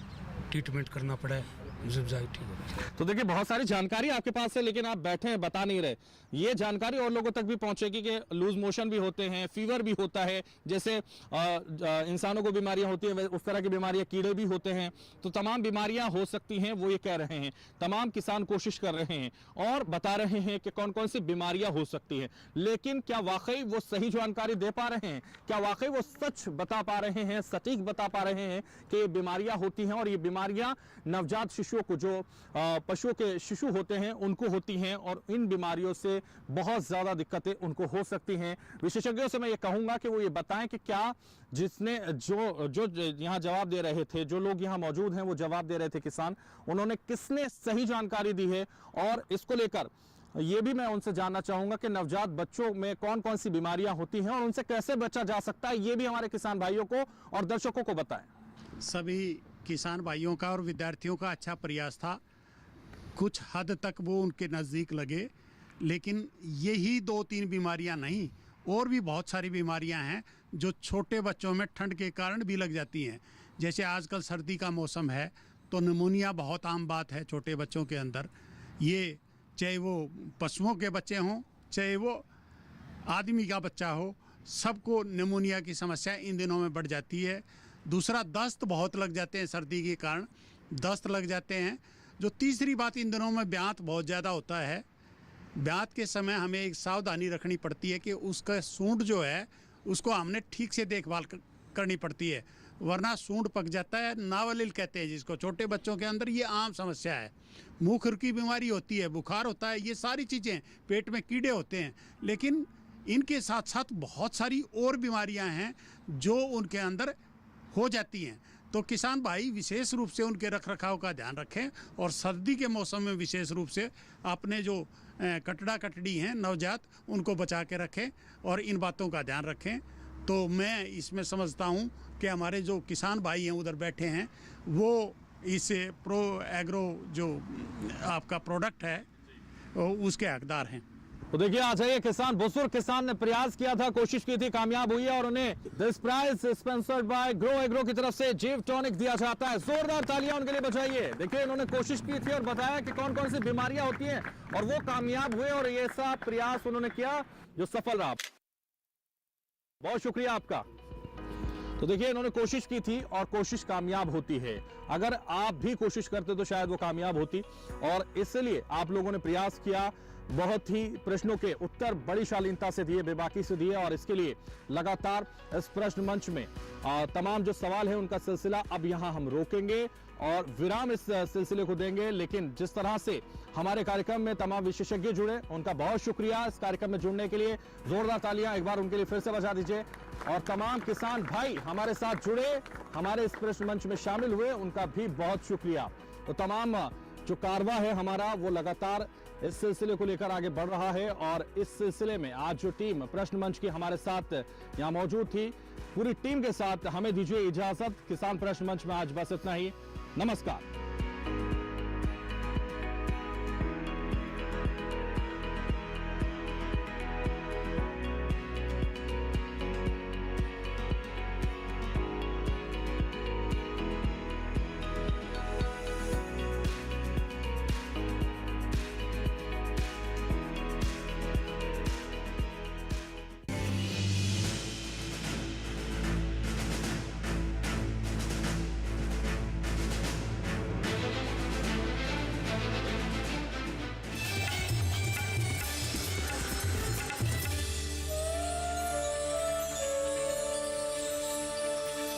ट्रीटमेंट करना पड़ा है, ठीक है। तो देखिए बहुत सारी जानकारी आपके पास है लेकिन आप बैठे हैं, बता नहीं रहे। ये जानकारी और लोगों तक भी पहुंचेगी कि लूज मोशन भी होते हैं, फीवर भी होता है, जैसे इंसानों को बीमारियां होती हैं उस तरह की बीमारियां, कीड़े भी होते हैं। तो तमाम बीमारियां हो सकती हैं, वो ये कह रहे हैं। तमाम किसान कोशिश कर रहे हैं और बता रहे हैं कि कौन कौन सी बीमारियां हो सकती हैं, लेकिन क्या वाकई वो सही जानकारी दे पा रहे हैं? क्या वाकई वो सच बता पा रहे हैं, सटीक बता पा रहे हैं कि ये बीमारियां होती हैं, और ये बीमारियां नवजात शिशुओं को, जो पशुओं के शिशु होते हैं उनको होती हैं, और इन बीमारियों से बहुत ज्यादा दिक्कतें उनको हो सकती हैं। विशेषज्ञों से मैं ये कहूंगा कि वो ये बताएं कि क्या जिसने जो यहाँ जवाब दे रहे थे, जो लोग यहाँ मौजूद हैं वो जवाब दे रहे थे किसान, उन्होंने किसने सही जानकारी दी है, और इसको लेकर ये भी मैं उनसे जानना चाहूंगा कि नवजात बच्चों में कौन कौन सी बीमारियां होती हैं और उनसे कैसे बचा जा सकता है, ये भी हमारे किसान भाइयों को और दर्शकों को बताएं। सभी किसान भाइयों का और विद्यार्थियों का अच्छा प्रयास था। कुछ हद तक वो उनके नज़दीक लगे, लेकिन यही 2-3 बीमारियां नहीं, और भी बहुत सारी बीमारियां हैं जो छोटे बच्चों में ठंड के कारण भी लग जाती हैं। जैसे आजकल सर्दी का मौसम है तो निमोनिया बहुत आम बात है छोटे बच्चों के अंदर। ये चाहे वो पशुओं के बच्चे हों, चाहे वो आदमी का बच्चा हो, सबको निमोनिया की समस्या इन दिनों में बढ़ जाती है। दूसरा, दस्त बहुत लग जाते हैं, सर्दी के कारण दस्त लग जाते हैं। जो तीसरी बात, इन दिनों में ब्यात बहुत ज़्यादा होता है। ब्यात के समय हमें एक सावधानी रखनी पड़ती है कि उसका सूंड जो है उसको हमने ठीक से देखभाल करनी पड़ती है, वरना सूंड पक जाता है। नावलिल कहते हैं जिसको, छोटे बच्चों के अंदर ये आम समस्या है। मुँह खुर की बीमारी होती है, बुखार होता है, ये सारी चीज़ें, पेट में कीड़े होते हैं। लेकिन इनके साथ साथ बहुत सारी और बीमारियां हैं जो उनके अंदर हो जाती हैं। तो किसान भाई विशेष रूप से उनके रख रखाव का ध्यान रखें, और सर्दी के मौसम में विशेष रूप से अपने जो कटड़ा कटड़ी हैं नवजात, उनको बचा के रखें और इन बातों का ध्यान रखें। तो मैं इसमें समझता हूँ कि हमारे जो किसान भाई हैं उधर बैठे हैं, वो इस प्रो एग्रो जो आपका प्रोडक्ट है उसके हकदार हैं। तो देखिए, आज है ये किसान, बुजुर्ग किसान ने प्रयास किया था, कोशिश की थी, कामयाब हुई है और उन्हें this prize sponsored by Grow Agro की तरफ से जीव टॉनिक दिया जाता है। जोरदार तालियां उनके लिए बजाइए। देखिए, इन्होंने कोशिश की थी और बताया कि कौन कौन सी बीमारियां होती हैं और वो कामयाब हुए, और ये ऐसा प्रयास उन्होंने किया जो सफल रहा। बहुत शुक्रिया आपका। तो देखिए, इन्होंने कोशिश की थी और कोशिश कामयाब होती है। अगर आप भी कोशिश करते तो शायद वो कामयाब होती, और इसलिए आप लोगों ने प्रयास किया। बहुत ही प्रश्नों के उत्तर बड़ी शालीनता से दिए, बेबाकी से दिए, और इसके लिए लगातार इस प्रश्न मंच में तमाम जो सवाल है उनका सिलसिला अब यहां हम रोकेंगे और विराम इस सिलसिले को देंगे। लेकिन जिस तरह से हमारे कार्यक्रम में तमाम विशेषज्ञ जुड़े, उनका बहुत शुक्रिया। इस कार्यक्रम में जुड़ने के लिए जोरदार तालियां एक बार उनके लिए फिर से बजा दीजिए। और तमाम किसान भाई हमारे साथ जुड़े, हमारे इस प्रश्न मंच में शामिल हुए, उनका भी बहुत शुक्रिया। तो तमाम जो कारवा है हमारा, वो लगातार इस सिलसिले को लेकर आगे बढ़ रहा है, और इस सिलसिले में आज जो टीम प्रश्न मंच की हमारे साथ यहां मौजूद थी, पूरी टीम के साथ हमें दीजिए इजाजत। किसान प्रश्न मंच में आज बस इतना ही। नमस्कार।